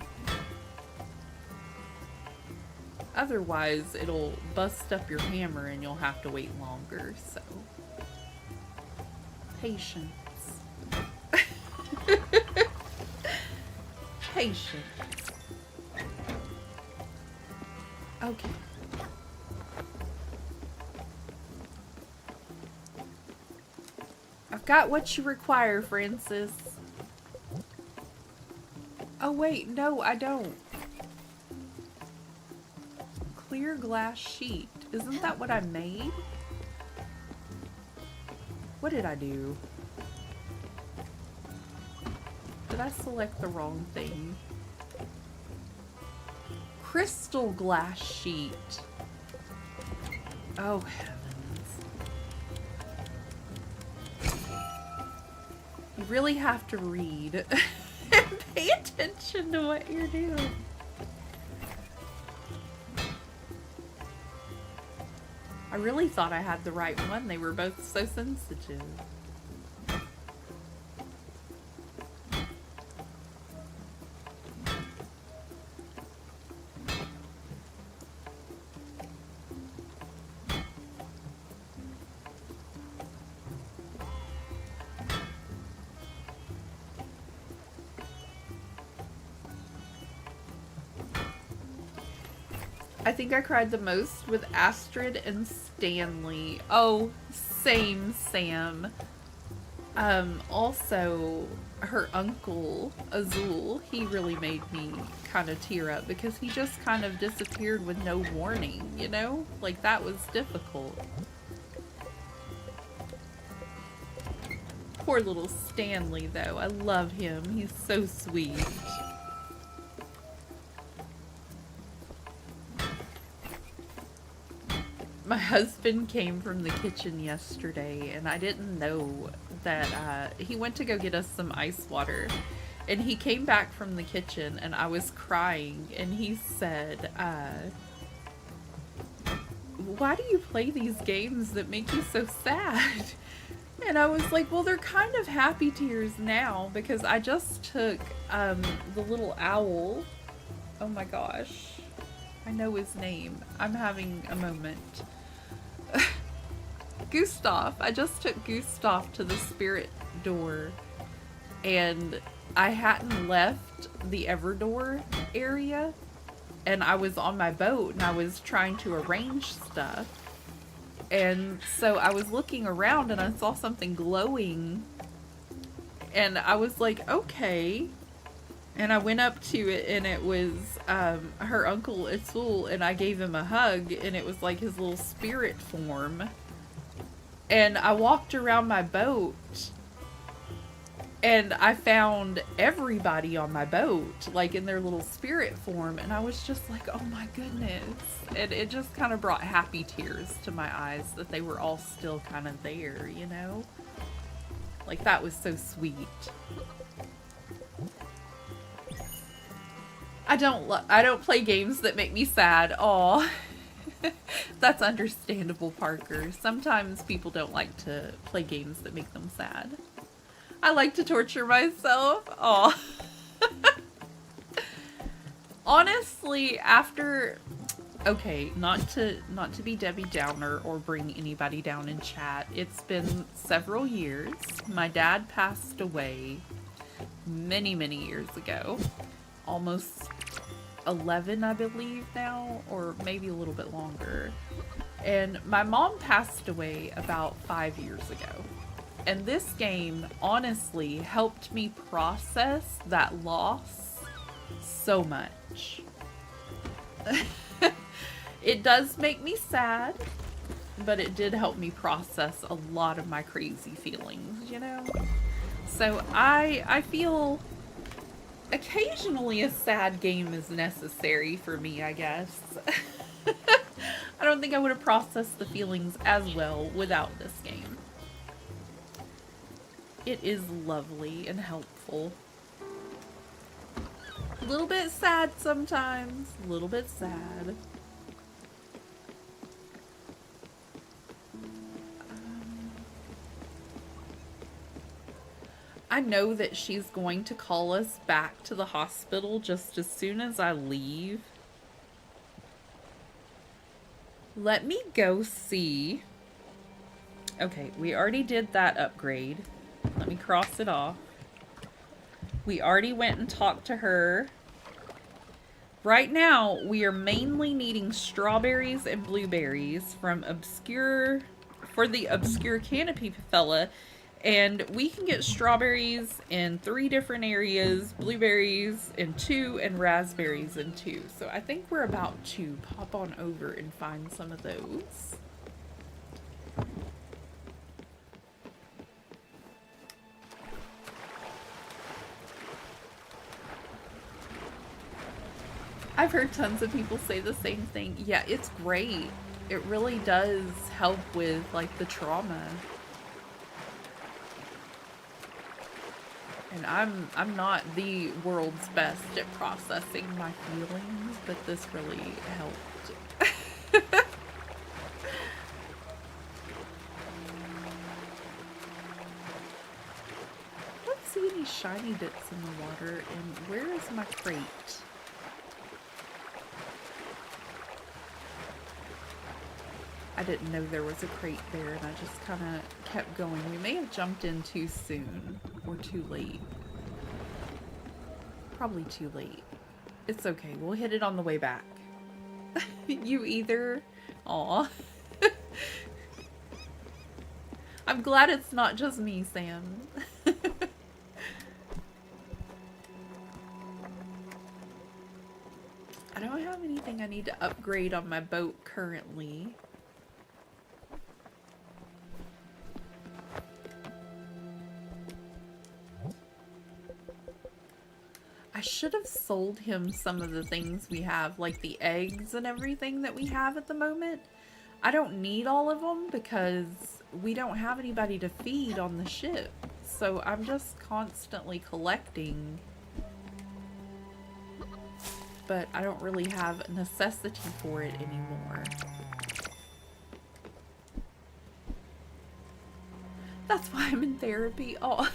Otherwise, it'll bust up your hammer and you'll have to wait longer, so. Patience. Patience. Okay. I've got what you require, Francis. Oh wait, no, I don't. Clear glass sheet. Isn't that what I made? What did I do? Did I select the wrong thing? Crystal glass sheet. Oh heavens. You really have to read and pay attention to what you're doing. I really thought I had the right one. They were both so sensitive. I think I cried the most with Astrid and Stanley. Oh, same, Sam. Also, her uncle, Azul, he really made me kind of tear up because he just kind of disappeared with no warning, you know? Like, that was difficult. Poor little Stanley, though. I love him. He's so sweet. My husband came from the kitchen yesterday, and I didn't know that he went to go get us some ice water. And he came back from the kitchen, and I was crying, and he said, why do you play these games that make you so sad? And I was like, well, they're kind of happy tears now, because I just took the little owl. Oh my gosh. I know his name. I'm having a moment. Gustav. I just took Gustav to the spirit door, and I hadn't left the Everdore area, and I was on my boat and I was trying to arrange stuff, and so I was looking around and I saw something glowing, and I was like, okay, and I went up to it, and it was her uncle Azul, and I gave him a hug, and it was like his little spirit form. And I walked around my boat, and I found everybody on my boat, like in their little spirit form, and I was just like, oh my goodness. And it just kind of brought happy tears to my eyes that they were all still kind of there, you know? Like, that was so sweet. I don't play games that make me sad. Aw. That's understandable, Parker. Sometimes people don't like to play games that make them sad. I like to torture myself. Aw. Honestly, after... Okay, not to be Debbie Downer or bring anybody down in chat. It's been several years. My dad passed away many, many years ago. Almost 11, I believe now, or maybe a little bit longer. And my mom passed away about 5 years ago. And this game honestly helped me process that loss so much. It does make me sad, but it did help me process a lot of my crazy feelings, you know? So I feel occasionally a sad game is necessary for me, I guess. I don't think I would have processed the feelings as well without this game. It is lovely and helpful. A little bit sad sometimes, a little bit sad. I know that she's going to call us back to the hospital just as soon as I leave. Let me go see. Okay, we already did that upgrade. Let me cross it off. We already went and talked to her. Right now, we are mainly needing strawberries and blueberries from for the obscure canopy fella. And we can get strawberries in 3 different areas, blueberries in 2, and raspberries in 2. So I think we're about to pop on over and find some of those. I've heard tons of people say the same thing. Yeah, it's great. It really does help with, like, the trauma. And I'm not the world's best at processing my feelings, but this really helped. see any shiny bits in the water, and where is my crate? I didn't know there was a crate there, and I just kind of kept going. We may have jumped in too soon, or too late. Probably too late. It's okay, we'll hit it on the way back. You either? Aw. I'm glad it's not just me, Sam. I don't have anything I need to upgrade on my boat currently. I should have sold him some of the things we have, like the eggs and everything that we have at the moment. I don't need all of them because we don't have anybody to feed on the ship. So I'm just constantly collecting. But I don't really have a necessity for it anymore. That's why I'm in therapy. Oh.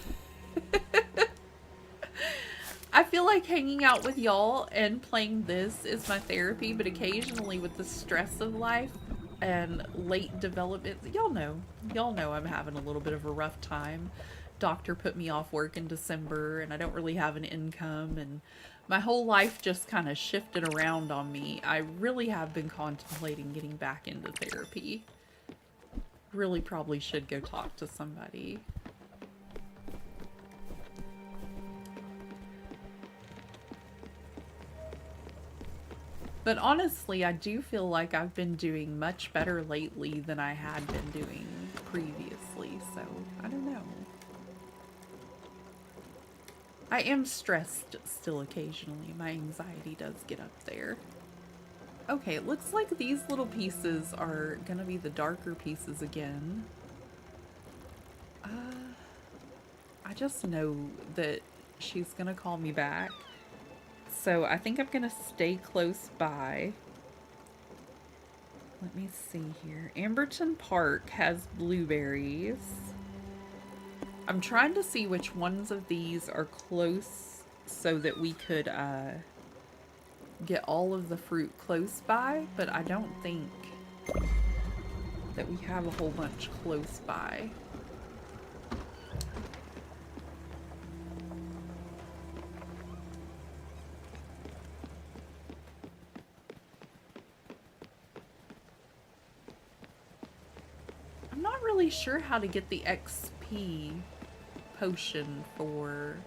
I feel like hanging out with y'all and playing this is my therapy, but occasionally with the stress of life and late development, y'all know I'm having a little bit of a rough time. Doctor put me off work in December and I don't really have an income, and my whole life just kind of shifted around on me. I really have been contemplating getting back into therapy. Really probably should go talk to somebody. But honestly, I do feel like I've been doing much better lately than I had been doing previously, so I don't know. I am stressed still occasionally. My anxiety does get up there. Okay, it looks like these little pieces are gonna be the darker pieces again. I just know that she's gonna call me back. So I think I'm gonna stay close by. Let me see here. Amberton Park has blueberries. I'm trying to see which ones of these are close so that we could get all of the fruit close by, but I don't think that we have a whole bunch close by. I'm not really sure how to get the XP potion for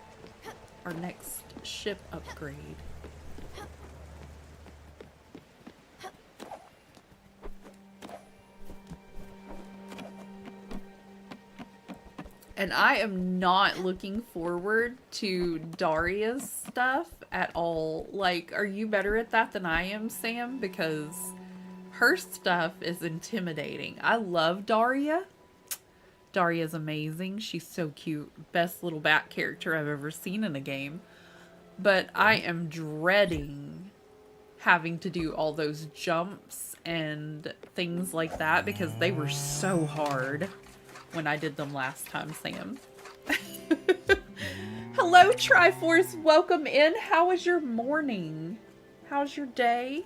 our next ship upgrade. And I am not looking forward to Daria's stuff at all. Like, are you better at that than I am, Sam? Because her stuff is intimidating. I love Daria. Daria's amazing. She's so cute. Best little bat character I've ever seen in a game. But I am dreading having to do all those jumps and things like that because they were so hard when I did them last time, Sam. Hello, Triforce. Welcome in. How was your morning? How's your day?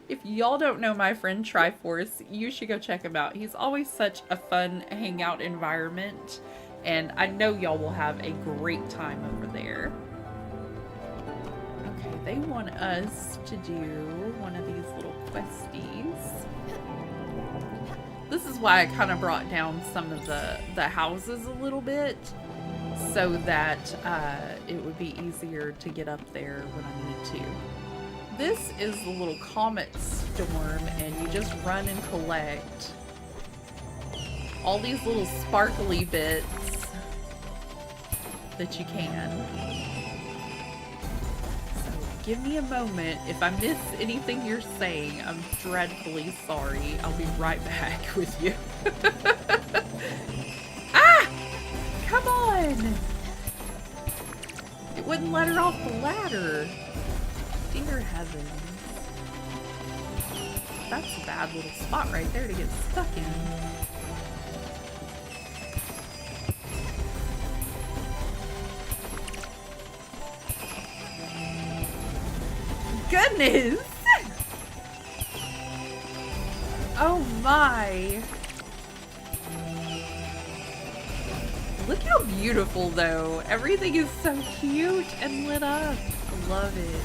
If y'all don't know my friend Triforce, you should go check him out. He's always such a fun hangout environment, and I know y'all will have a great time over there. Okay, they want us to do one of these little questies. This is why I kind of brought down some of the houses a little bit, so that it would be easier to get up there when I need to. This is the little comet storm, and you just run and collect all these little sparkly bits that you can. So give me a moment. If I miss anything you're saying, I'm dreadfully sorry. I'll be right back with you. Ah! Come on! It wouldn't let her off the ladder. Dear heavens. That's a bad little spot right there to get stuck in. goodness! Oh my! Look how beautiful though. Everything is so cute and lit up. I love it.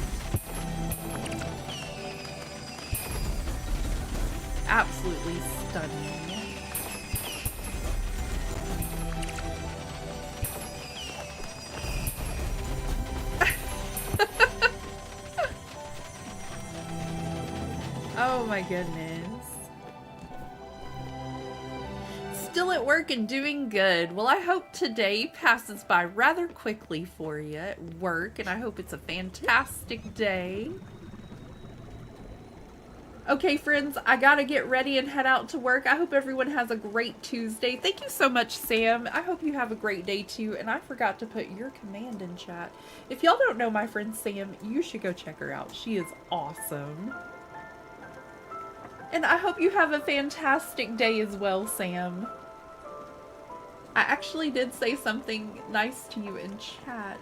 Absolutely stunning. Oh my goodness. Still at work and doing good. Well, I hope today passes by rather quickly for you at work, and I hope it's a fantastic day. Okay, friends, I gotta get ready and head out to work. I hope everyone has a great Tuesday. Thank you so much, Sam. I hope you have a great day too, and I forgot to put your command in chat. If y'all don't know my friend Sam, you should go check her out. She is awesome. And I hope you have a fantastic day as well, Sam. I actually did say something nice to you in chat.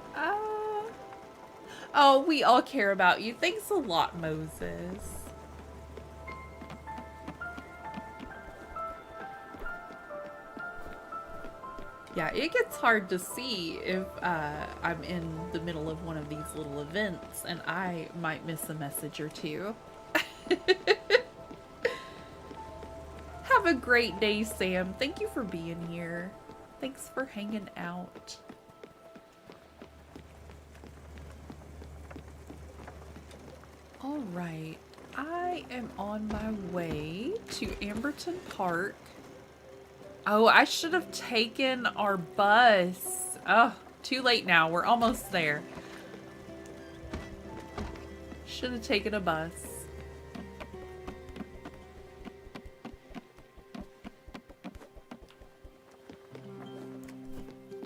Oh, we all care about you. Thanks a lot, Moses. Yeah, it gets hard to see if I'm in the middle of one of these little events and I might miss a message or two. Have a great day, Sam. Thank you for being here. Thanks for hanging out. All right, I am on my way to Amberton Park. Oh, I should have taken our bus. Oh, too late now. We're almost there. Should have taken a bus.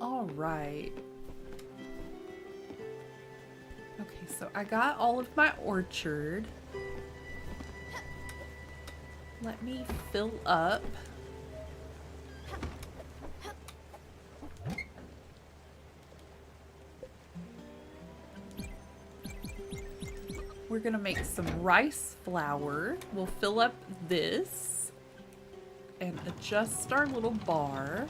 All right. Okay, so I got all of my orchard. Let me fill up. We're gonna make some rice flour. We'll fill up this and adjust our little bar.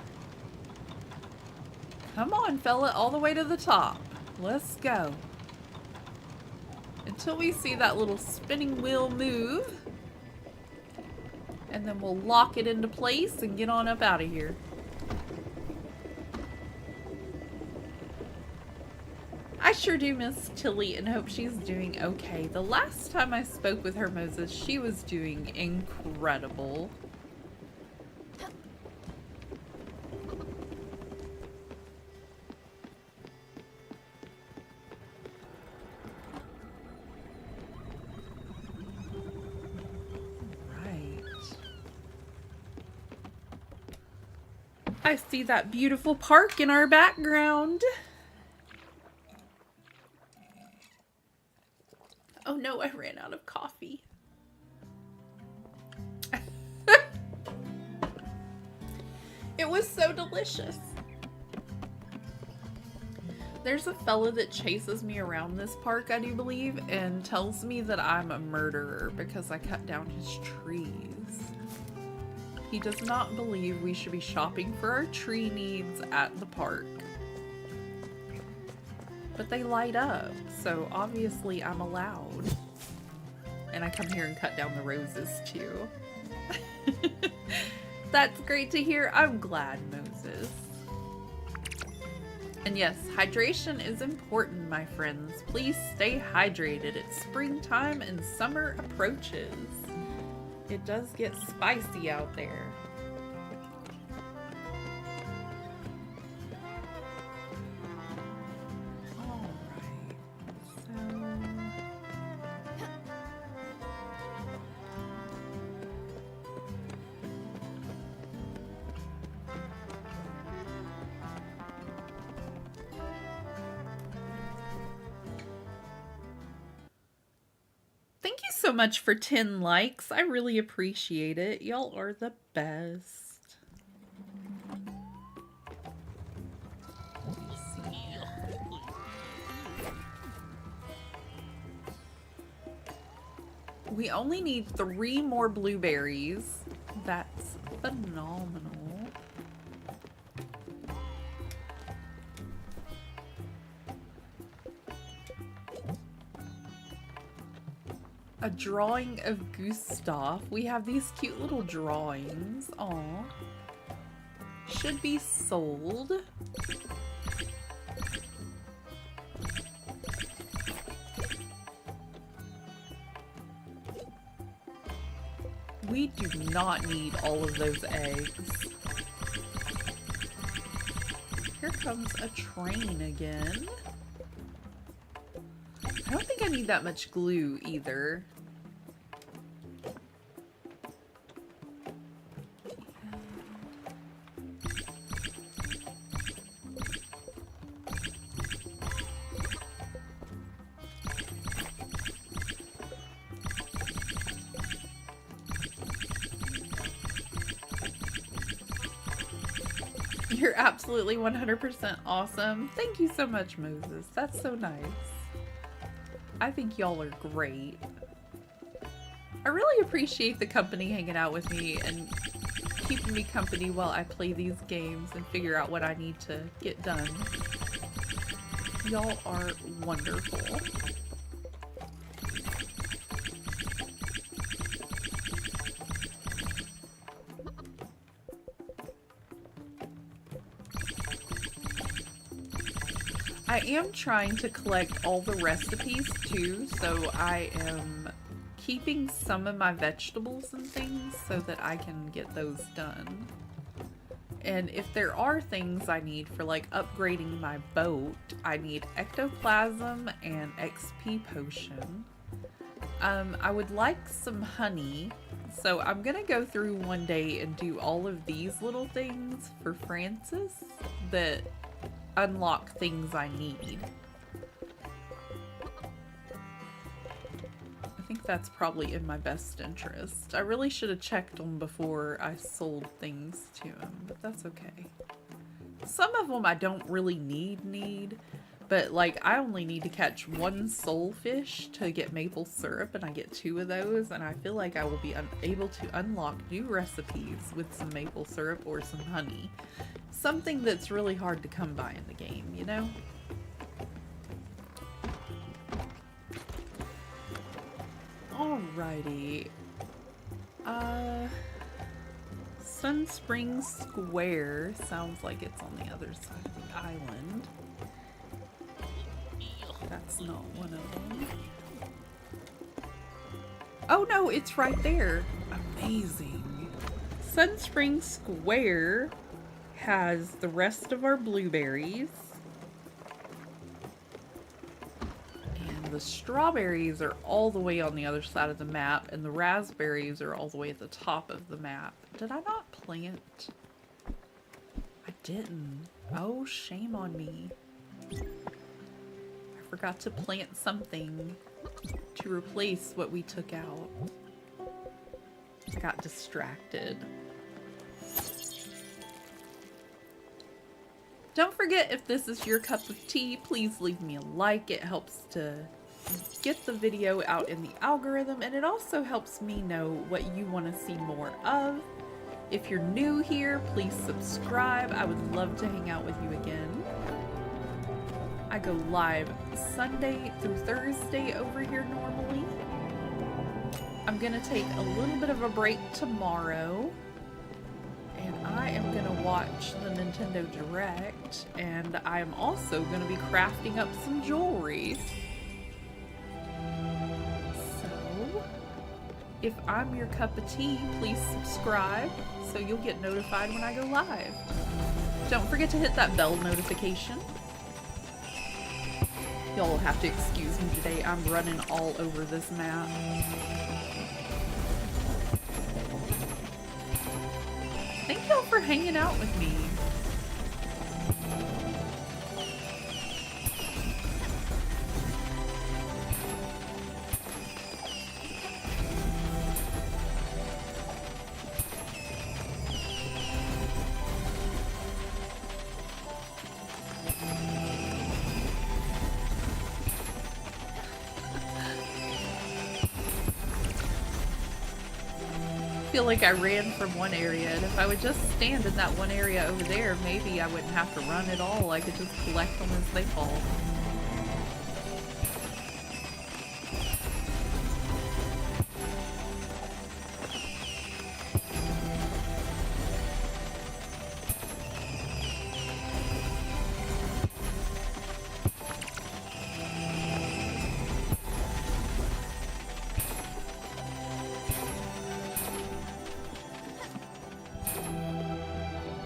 Come on, fella, all the way to the top. Let's go. Until we see that little spinning wheel move. And then we'll lock it into place and get on up out of here. I sure do miss Tilly and hope she's doing okay. The last time I spoke with her, Moses, she was doing incredible. I see that beautiful park in our background. Oh no, I ran out of coffee. It was so delicious. There's a fella that chases me around this park, I do believe, and tells me that I'm a murderer because I cut down his trees. He does not believe we should be shopping for our tree needs at the park. But they light up, so obviously I'm allowed. And I come here and cut down the roses too. That's great to hear. I'm glad, Moses. And yes, hydration is important, my friends. Please stay hydrated. It's springtime and summer approaches. It does get spicy out there. All right. Thank you so much for 10 likes. I really appreciate it. Y'all are the best. Let's see. We only need 3 more blueberries. That's phenomenal. A drawing of Gustav. We have these cute little drawings. Aw. Should be sold. We do not need all of those eggs. Here comes a train again. I don't think I need that much glue either. You're absolutely 100% awesome. Thank you so much, Moses. That's so nice. I think y'all are great. I really appreciate the company hanging out with me and keeping me company while I play these games and figure out what I need to get done. Y'all are wonderful. I am trying to collect all the recipes too, so I am keeping some of my vegetables and things so that I can get those done. And if there are things I need for like upgrading my boat, I need ectoplasm and XP potion. I would like some honey, so I'm gonna go through one day and do all of these little things for Francis that unlock things I need. I think that's probably in my best interest. I really should have checked them before I sold things to him, but that's okay. Some of them I don't really need, but like I only need to catch 1 soulfish to get maple syrup, and I get 2 of those, and I feel like I will be able to unlock new recipes with some maple syrup or some honey. Something that's really hard to come by in the game, you know? Alrighty. Sun Springs Square sounds like it's on the other side of the island. That's not one of them. Oh no, it's right there. Amazing. Sun Springs Square has the rest of our blueberries. And the strawberries are all the way on the other side of the map, and the raspberries are all the way at the top of the map. Did I not plant? I didn't. Oh, shame on me. I forgot to plant something to replace what we took out. I got distracted. Don't forget, if this is your cup of tea, please leave me a like. It helps to get the video out in the algorithm, and it also helps me know what you want to see more of. If you're new here, please subscribe. I would love to hang out with you again. I go live Sunday through Thursday over here normally. I'm gonna take a little bit of a break tomorrow. And I am going to watch the Nintendo Direct, and I am also going to be crafting up some jewelry. So, if I'm your cup of tea, please subscribe so you'll get notified when I go live. Don't forget to hit that bell notification. Y'all will have to excuse me today. I'm running all over this map. Thank y'all for hanging out with me. feel like I ran from one area, and if I would just stand in that one area over there, maybe I wouldn't have to run at all. I could just collect them as they fall.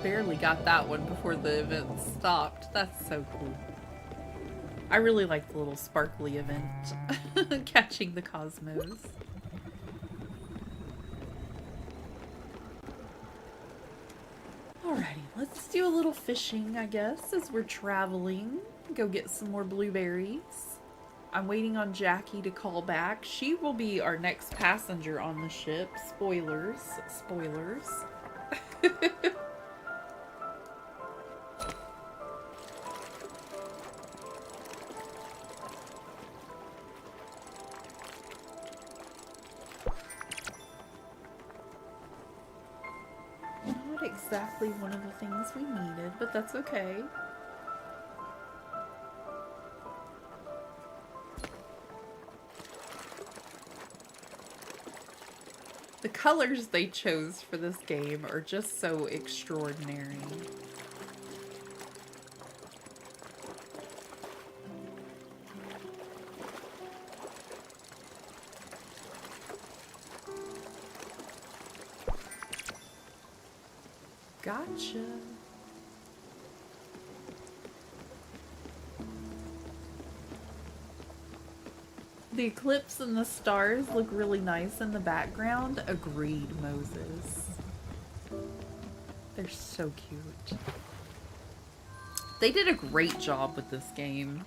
Barely got that one before the event stopped. That's so cool. I really like the little sparkly event. Catching the cosmos. Alrighty, let's do a little fishing, I guess, as we're traveling. Go get some more blueberries. I'm waiting on Jackie to call back. She will be our next passenger on the ship. Spoilers. Spoilers. Not exactly one of the things we needed, but that's okay. The colors they chose for this game are just so extraordinary. Gotcha. The eclipse and the stars look really nice in the background. Agreed, Moses. They're so cute. They did a great job with this game.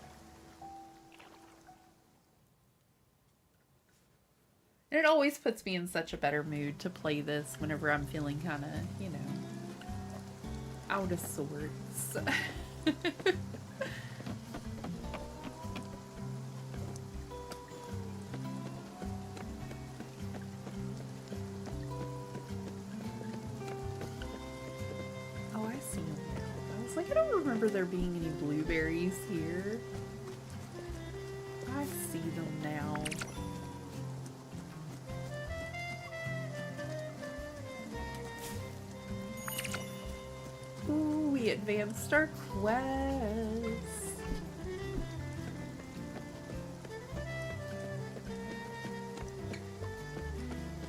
And it always puts me in such a better mood to play this whenever I'm feeling kind of, you know, out of sorts. I don't remember there being any blueberries here. I see them now. Ooh, we advanced our quest.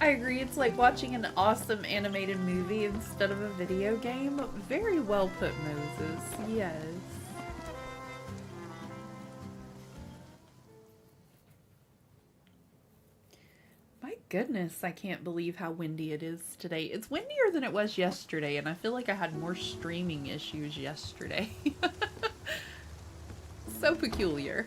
I agree, it's like watching an awesome animated movie instead of a video game. Very well put, Moses. Yes. My goodness, I can't believe how windy it is today. It's windier than it was yesterday, and I feel like I had more streaming issues yesterday. So peculiar.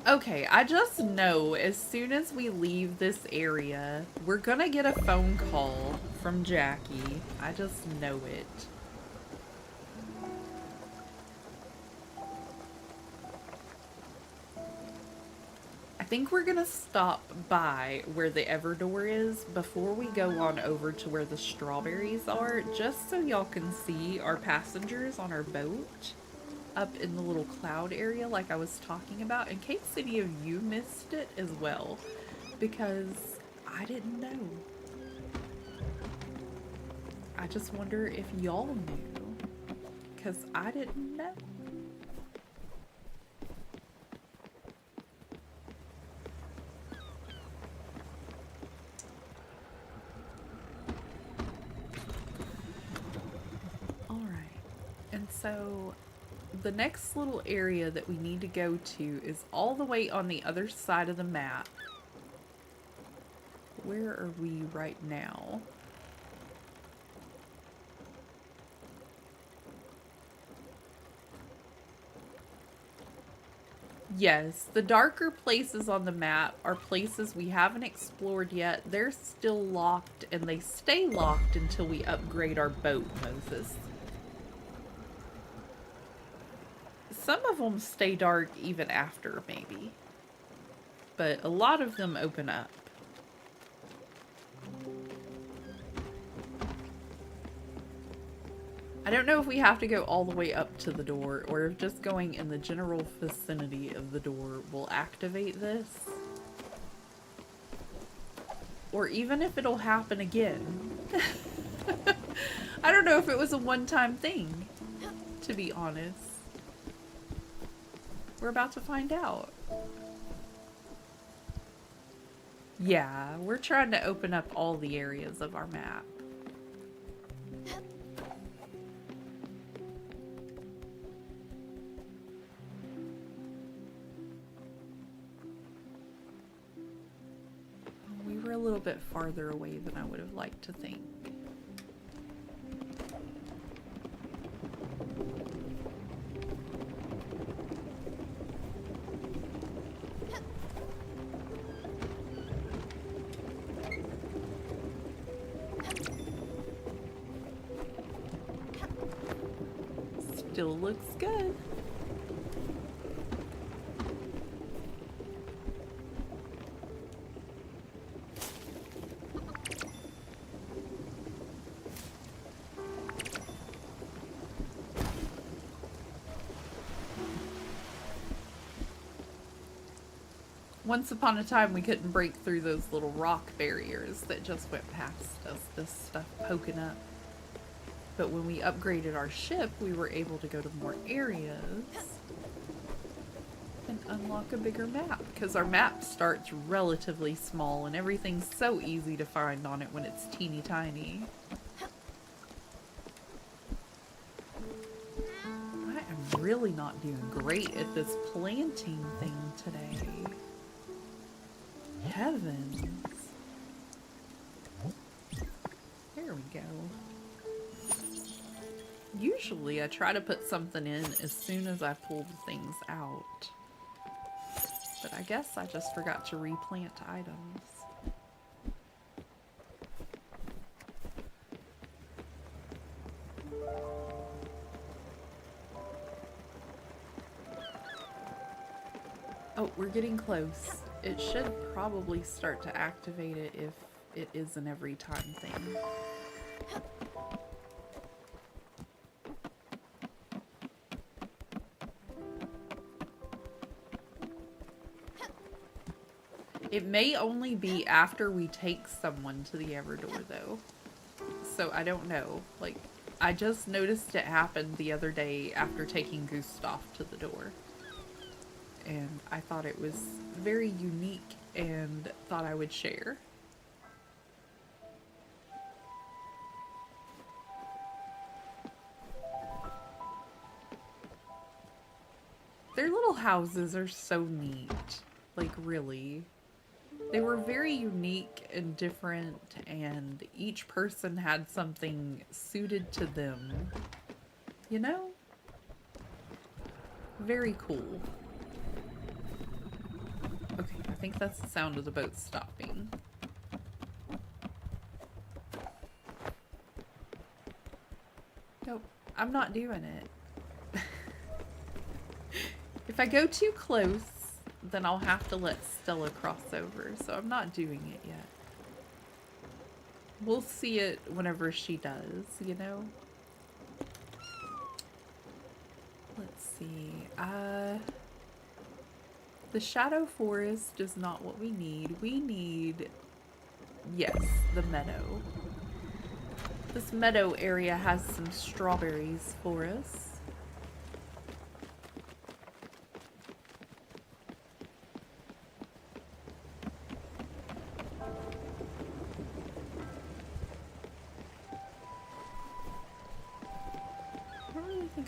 Okay, I just know as soon as we leave this area, we're gonna get a phone call from Jackie. I just know it. I think we're gonna stop by where the Everdoor is before we go on over to where the strawberries are, just so y'all can see our passengers on our boat up in the little cloud area like I was talking about, in case any of you missed it as well, because I didn't know. I just wonder if y'all knew, because I didn't know. Alright, and so the next little area that we need to go to is all the way on the other side of the map. Where are we right now? Yes, the darker places on the map are places we haven't explored yet. They're still locked, and they stay locked until we upgrade our boat, Moses. Some of them stay dark even after, maybe. But a lot of them open up. I don't know if we have to go all the way up to the door or if just going in the general vicinity of the door will activate this. Or even if it'll happen again. I don't know if it was a one-time thing, to be honest. We're about to find out. Yeah, we're trying to open up all the areas of our map. We were a little bit farther away than I would have liked to think. Still looks good. Once upon a time, we couldn't break through those little rock barriers that just went past us, this stuff poking up. But when we upgraded our ship, we were able to go to more areas and unlock a bigger map. Because our map starts relatively small and everything's so easy to find on it when it's teeny tiny. I am really not doing great at this planting thing today. Heavens. There we go. Usually I try to put something in as soon as I pull the things out. But I guess I just forgot to replant items. Oh, we're getting close. It should probably start to activate it if it is an every time thing. It may only be after we take someone to the Everdor, though. So I don't know. Like, I just noticed it happened the other day after taking Gustav to the door. And I thought it was very unique and thought I would share. Their little houses are so neat. Like, really. They were very unique and different, and each person had something suited to them. You know? Very cool. Okay, I think that's the sound of the boat stopping. Nope, I'm not doing it. If I go too close, then I'll have to let Stella cross over, so I'm not doing it yet. We'll see it whenever she does, you know? Let's see. The Shadow Forest is not what we need. We need, yes, the meadow. This meadow area has some strawberries for us.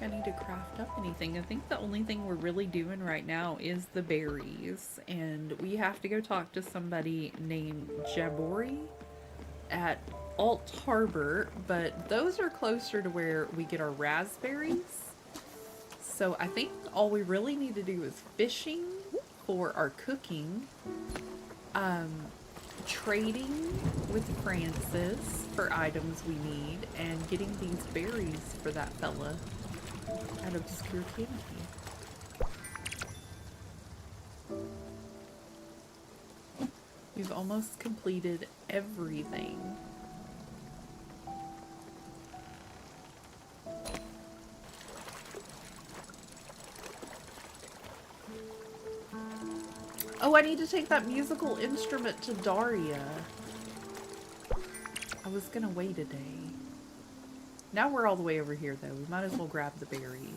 I need to craft up anything. I think the only thing we're really doing right now is the berries, and we have to go talk to somebody named Jabori at Alt Harbor, but those are closer to where we get our raspberries. So I think all we really need to do is fishing for our cooking, trading with Francis for items we need, and getting these berries for that fella at Obscure Candy. We've almost completed everything. Oh, I need to take that musical instrument to Daria. I was gonna wait a day. Now we're all the way over here, though. We might as well grab the berries.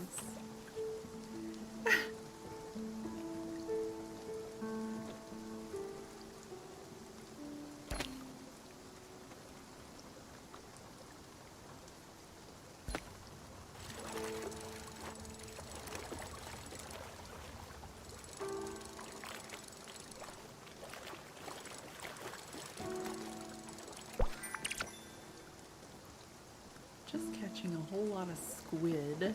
Just catching a whole lot of squid.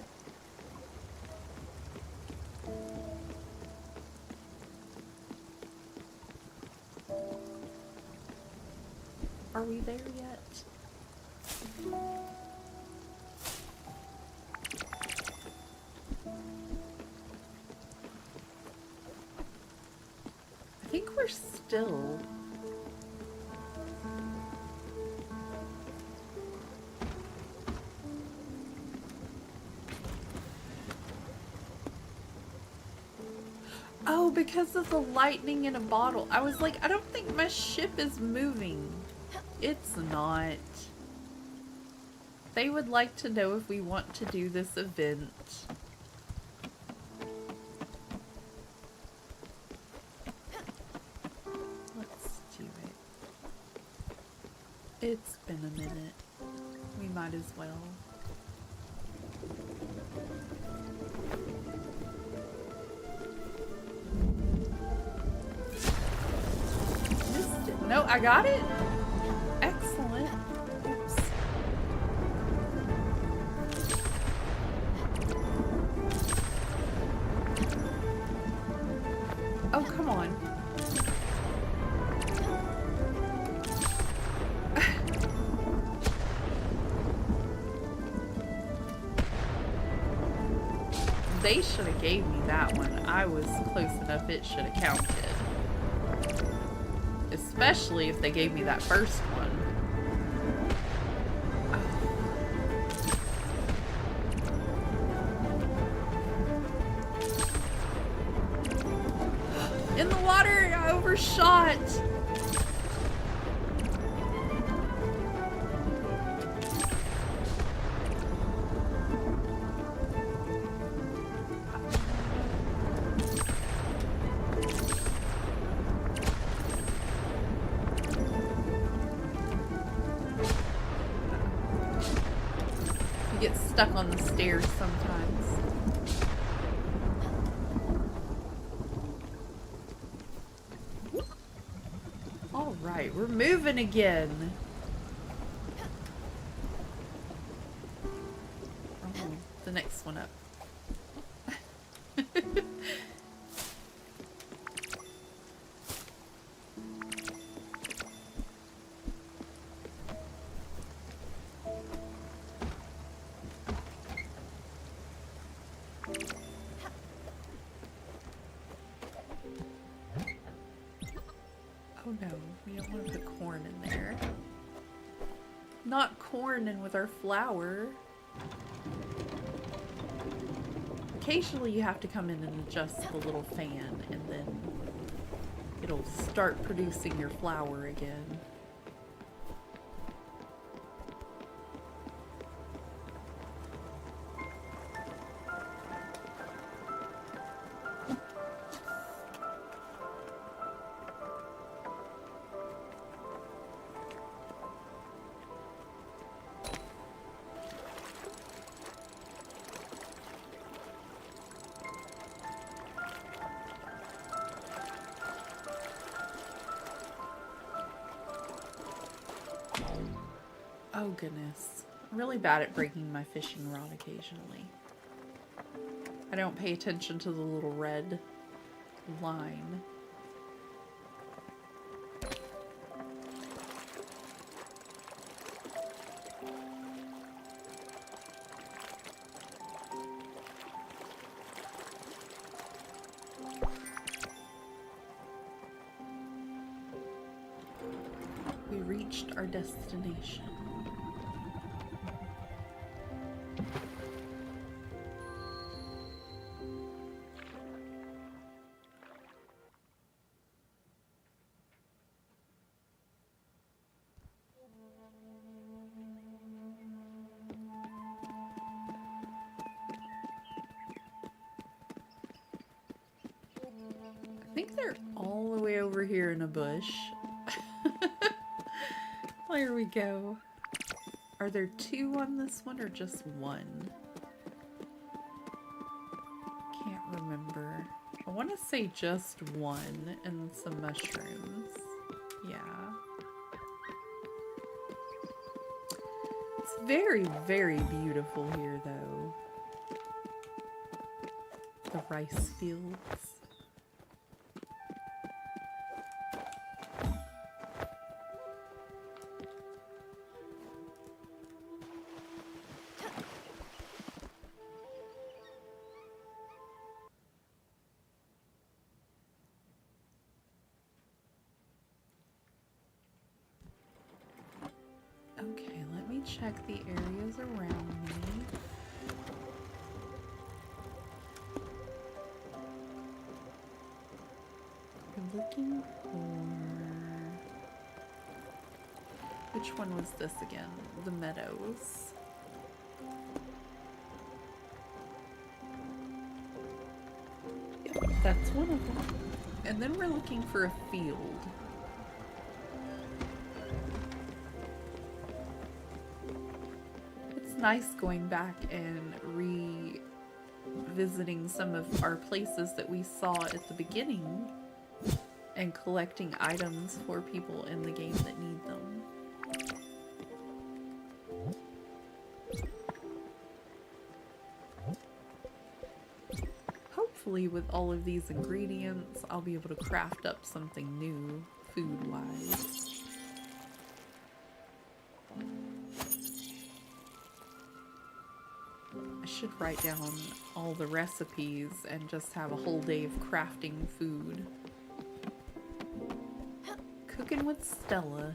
Are we there yet? I think we're still... Oh, because of the lightning in a bottle. I was like, I don't think my ship is moving. It's not. They would like to know if we want to do this event. Let's do it. It's been a minute. We might as well. Missed it. No, I got it. Excellent. Oops. Oh, come on. They should have gave me that one. I was close enough, it should have counted. Especially if they gave me that first one. In the water, I overshot. Get stuck on the stairs sometimes. All right, we're moving again. Oh, the next one up. Oh no, we don't want to put corn in there. Not corn in with our flour. Occasionally you have to come in and adjust the little fan and then it'll start producing your flour again. Oh goodness. I'm really bad at breaking my fishing rod occasionally. I don't pay attention to the little red line. We reached our destination. I think they're all the way over here in a bush. There we go. Are there two on this one or just one? Can't remember. I want to say just one and some mushrooms. Yeah. It's very, very beautiful here though. The rice fields. Okay, let me check the areas around me. I'm looking for... Which one was this again? The meadows. Yep, that's one of them. And then we're looking for a field. Nice going back and revisiting some of our places that we saw at the beginning and collecting items for people in the game that need them. Hopefully with all of these ingredients I'll be able to craft up something new food-wise. I should write down all the recipes and just have a whole day of crafting food. Cooking with Stella.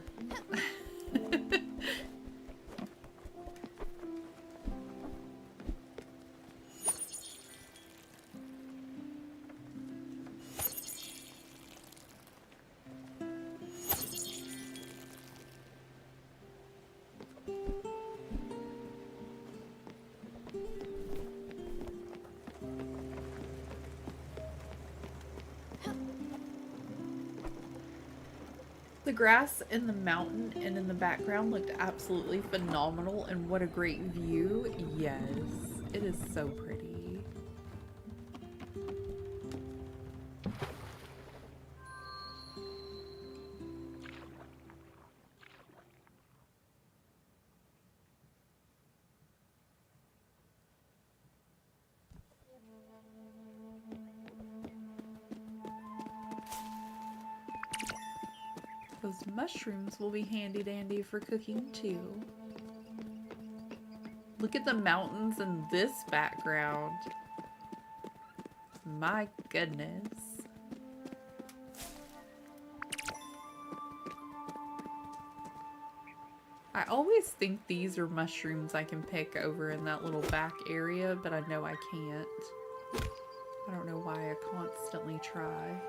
The grass in the mountain and in the background looked absolutely phenomenal, and what a great view. Yes, it is so pretty. Those mushrooms will be handy dandy for cooking too. Look at the mountains in this background. My goodness. I always think these are mushrooms I can pick over in that little back area, but I know I can't. I don't know why I constantly try.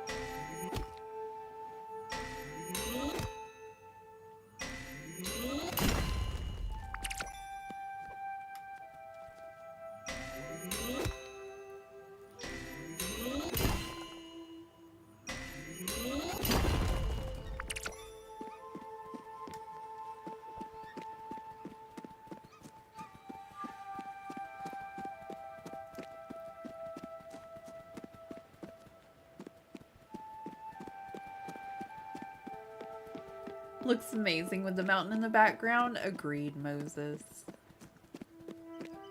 Looks amazing with the mountain in the background. Agreed, Moses.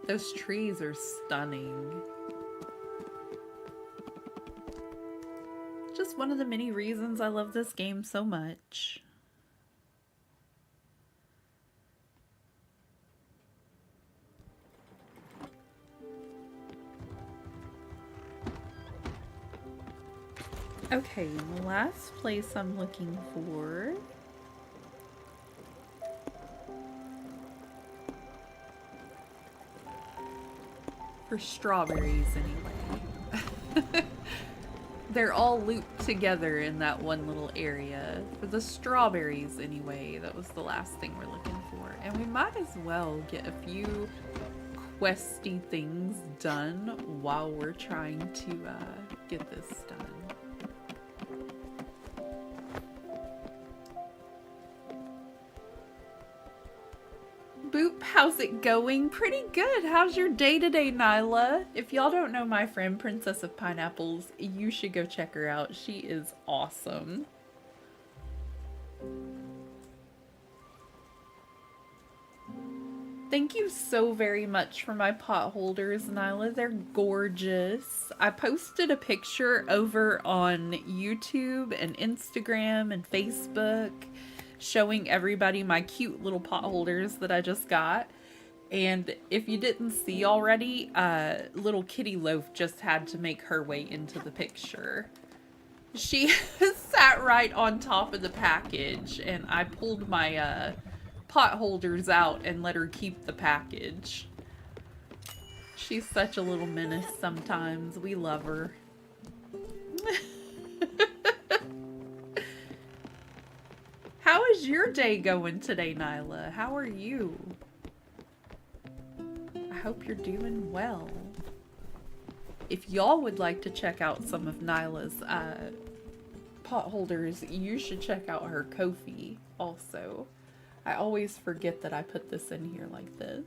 Those trees are stunning. Just one of the many reasons I love this game so much. Okay, and the last place I'm looking for strawberries anyway. They're all looped together in that one little area. For the strawberries anyway, that was the last thing we're looking for. And we might as well get a few questy things done while we're trying to get this done. How's it going? Pretty good. How's your day today, Nyla? If y'all don't know my friend Princess of Pineapples, you should go check her out. She is awesome. Thank you so very much for my pot holders, Nyla. They're gorgeous. I posted a picture over on YouTube and Instagram and Facebook showing everybody my cute little pot holders that I just got. And if you didn't see already, little Kitty Loaf just had to make her way into the picture. She sat right on top of the package, and I pulled my pot holders out and let her keep the package. She's such a little menace sometimes. We love her. How is your day going today, Nyla? How are you? I hope you're doing well. If y'all would like to check out some of Nyla's pot holders, you should check out her Ko-fi also. I always forget that I put this in here like this.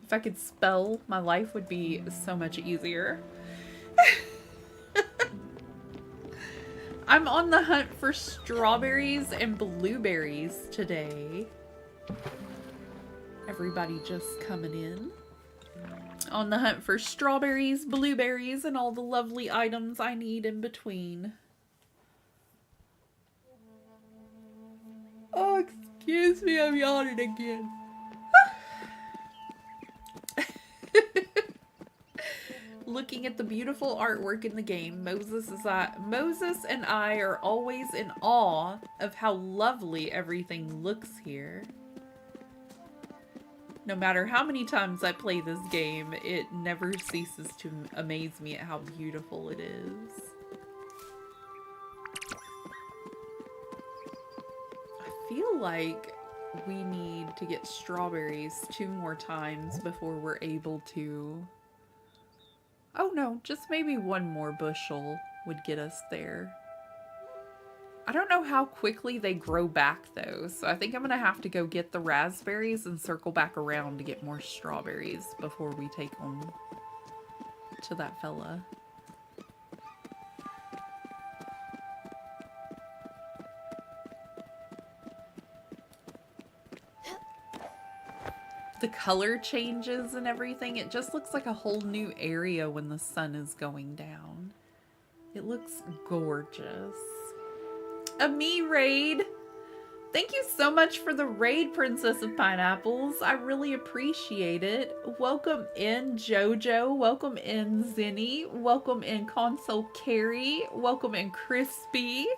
If I could spell, my life would be so much easier. I'm on the hunt for strawberries and blueberries today. Everybody just coming in. On the hunt for strawberries, blueberries, and all the lovely items I need in between. Oh, excuse me, I'm yawning again. Looking at the beautiful artwork in the game, Moses and I are always in awe of how lovely everything looks here. No matter how many times I play this game, it never ceases to amaze me at how beautiful it is. I feel like we need to get strawberries 2 more times before we're able to... Oh no, just maybe 1 more bushel would get us there. I don't know how quickly they grow back though, so I think I'm gonna have to go get the raspberries and circle back around to get more strawberries before we take them to that fella. The color changes and everything, it just looks like a whole new area when the sun is going down. It looks gorgeous. A me raid! Thank you so much for the raid, Princess of Pineapples. I really appreciate it. Welcome in, Jojo. Welcome in, Zinni. Welcome in, Console Carrie. Welcome in, Crispy.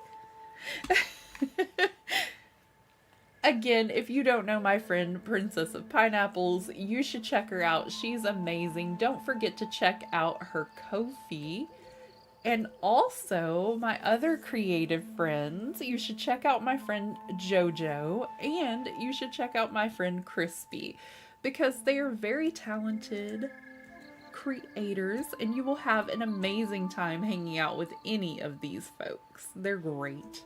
Again, if you don't know my friend Princess of Pineapples, you should check her out. She's amazing. Don't forget to check out her Ko-fi. And also, my other creative friends, you should check out my friend Jojo, and you should check out my friend Crispy, because they are very talented creators, and you will have an amazing time hanging out with any of these folks. They're great.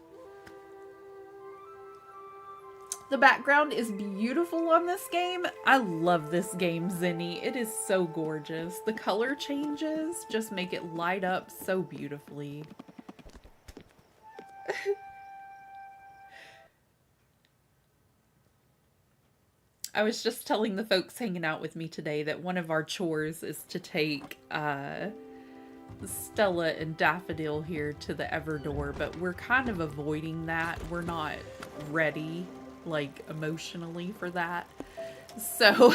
The background is beautiful on this game. I love this game, Zinni. It is so gorgeous. The color changes just make it light up so beautifully. I was just telling the folks hanging out with me today that one of our chores is to take Stella and Daffodil here to the Everdoor, but we're kind of avoiding that. We're not ready, like, emotionally for that. So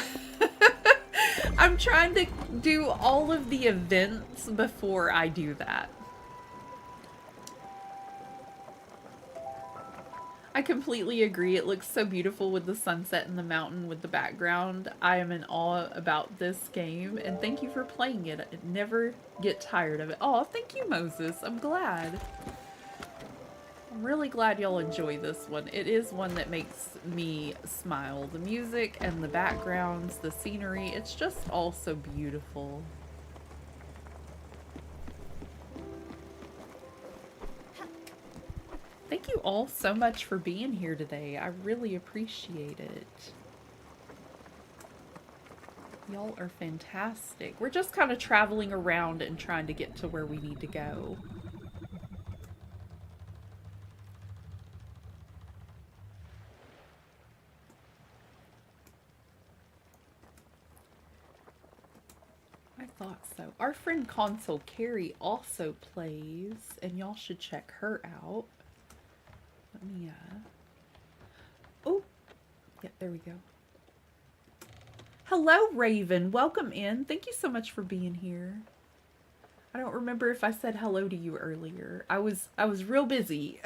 I'm trying to do all of the events before I do that. I completely agree. It looks so beautiful with the sunset and the mountain with the background. I am in awe about this game, and thank you for playing it. I never get tired of it. Oh, thank you, Moses. I'm glad. I'm really glad y'all enjoy this one. It is one that makes me smile. The music and the backgrounds, the scenery, it's just all so beautiful. Thank you all so much for being here today. I really appreciate it. Y'all are fantastic. We're just kind of traveling around and trying to get to where we need to go. I thought so. Our friend Console Carrie also plays, and y'all should check her out. Let me, oh, yeah, there we go. Hello, Raven. Welcome in. Thank you so much for being here. I don't remember if I said hello to you earlier. I was real busy.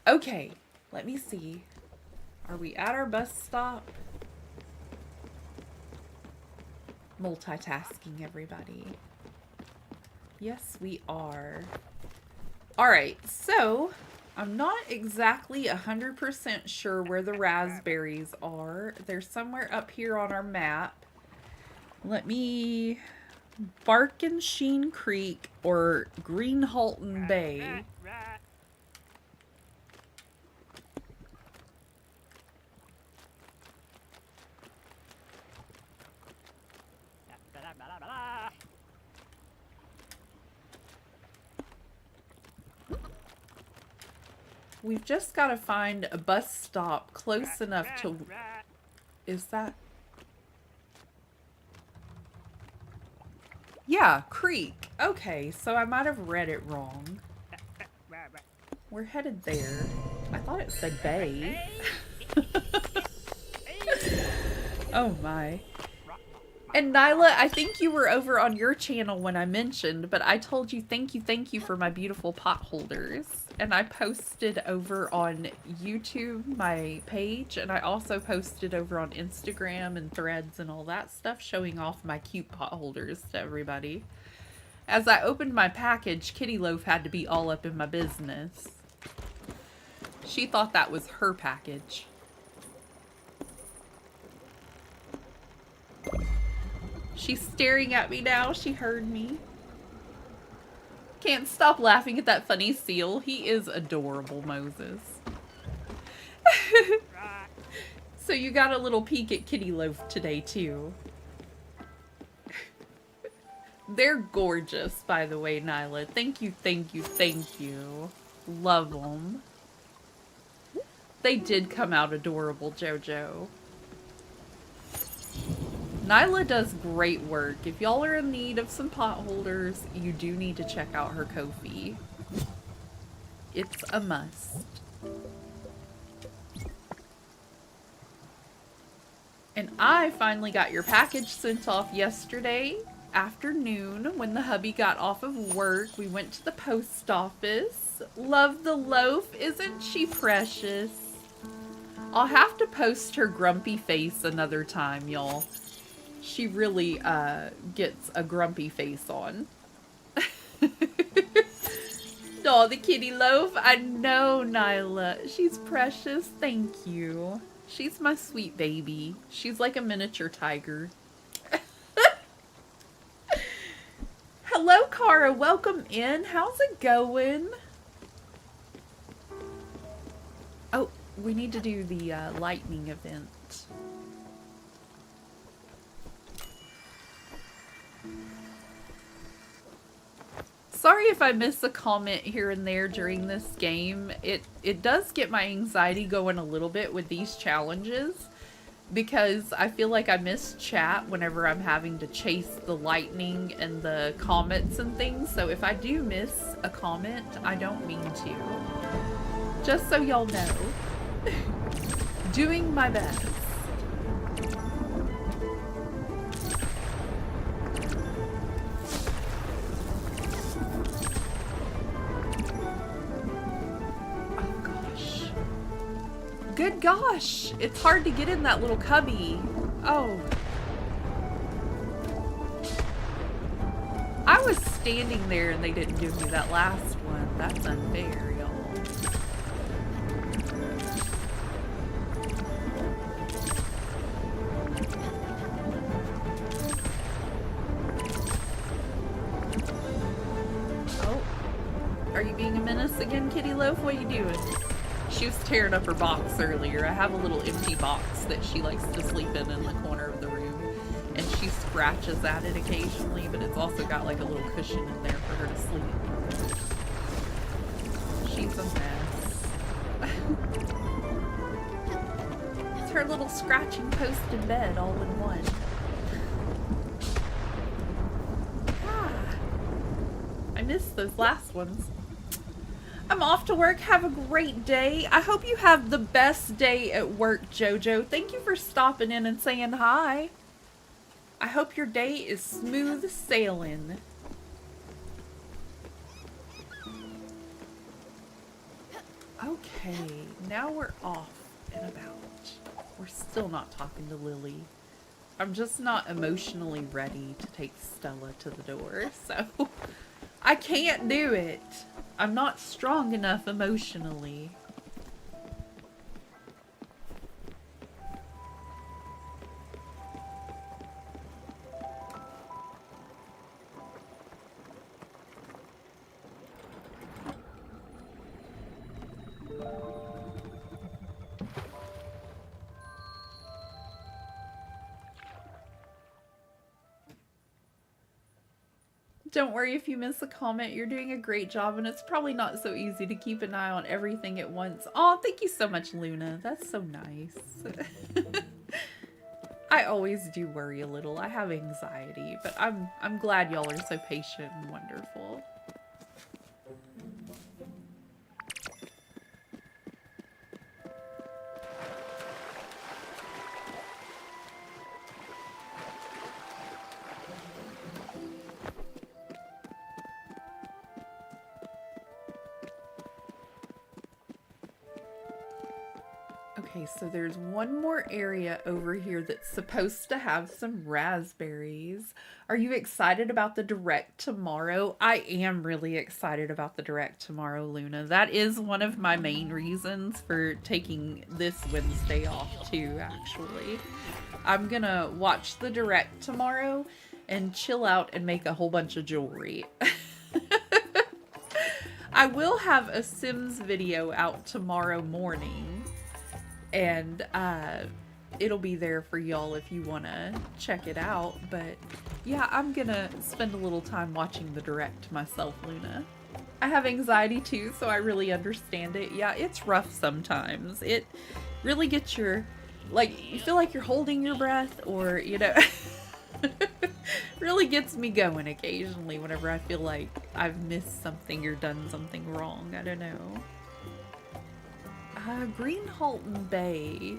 Okay, let me see. Are we at our bus stop? Multitasking, everybody. Yes, we are. All right, so I'm not exactly 100% sure where the raspberries are. They're somewhere up here on our map. Let me... Barkensheen Creek or Greenhalton Bay. We've just got to find a bus stop close enough to... Is that... Yeah, creek. Okay, so I might have read it wrong. We're headed there. I thought it said bay. Oh my. And Nyla, I think you were over on your channel when I mentioned, but I told you thank you for my beautiful pot holders. And I posted over on YouTube, my page, and I also posted over on Instagram and Threads and all that stuff, showing off my cute pot holders to everybody. As I opened my package, Kitty Loaf had to be all up in my business. She thought that was her package. She's staring at me now. She heard me. Can't stop laughing at that funny seal. He is adorable, Moses. So you got a little peek at Kitty Loaf today, too. They're gorgeous, by the way, Nyla. Thank you. Love them. They did come out adorable, Jojo. Nyla does great work. If y'all are in need of some pot holders, you do need to check out her Ko-fi. It's a must. And I finally got your package sent off yesterday afternoon when the hubby got off of work. We went to the post office. Love the loaf. Isn't she precious? I'll have to post her grumpy face another time, y'all. She really gets a grumpy face on. Oh, the kitty loaf. I know, Nyla. She's precious. Thank you. She's my sweet baby. She's like a miniature tiger. Hello, Cara. Welcome in. How's it going? Oh, we need to do the lightning event. Sorry if I miss a comment here and there during this game. It does get my anxiety going a little bit with these challenges because I feel like I miss chat whenever I'm having to chase the lightning and the comets and things. So if I do miss a comment, I don't mean to. Just so y'all know. Doing my best. Good gosh, it's hard to get in that little cubby. Oh. I was standing there and they didn't give me that last one. That's unfair, y'all. Oh. Are you being a Meatloaf, what are you doing? She was tearing up her box earlier. I have a little empty box that she likes to sleep in the corner of the room. And she scratches at it occasionally, but it's also got like a little cushion in there for her to sleep. She's a mess. It's her little scratching post in bed all in one. I missed those last ones. I'm off to work. Have a great day. I hope you have the best day at work, Jojo. Thank you for stopping in and saying hi. I hope your day is smooth sailing. Okay, now we're off and about. We're still not talking to Lily. I'm just not emotionally ready to take Stella to the door, so I can't do it. I'm not strong enough emotionally. Don't worry if you miss a comment. You're doing a great job, and it's probably not so easy to keep an eye on everything at once. Oh, thank you so much, Luna. That's so nice. I always do worry a little. I have anxiety, but I'm glad y'all are so patient and wonderful. Okay, so there's one more area over here that's supposed to have some raspberries. Are you excited about the direct tomorrow? I am really excited about the direct tomorrow, Luna. That is one of my main reasons for taking this Wednesday off too, actually. I'm gonna watch the direct tomorrow and chill out and make a whole bunch of jewelry. I will have a Sims video out tomorrow morning. And it'll be there for y'all if you want to check it out. But yeah, I'm gonna spend a little time watching the direct myself, Luna. I have anxiety too, so I really understand it. Yeah, it's rough sometimes. It really gets your, like, you feel like you're holding your breath, or, you know, really gets me going occasionally whenever I feel like I've missed something or done something wrong. I don't know. Green Halton Bay.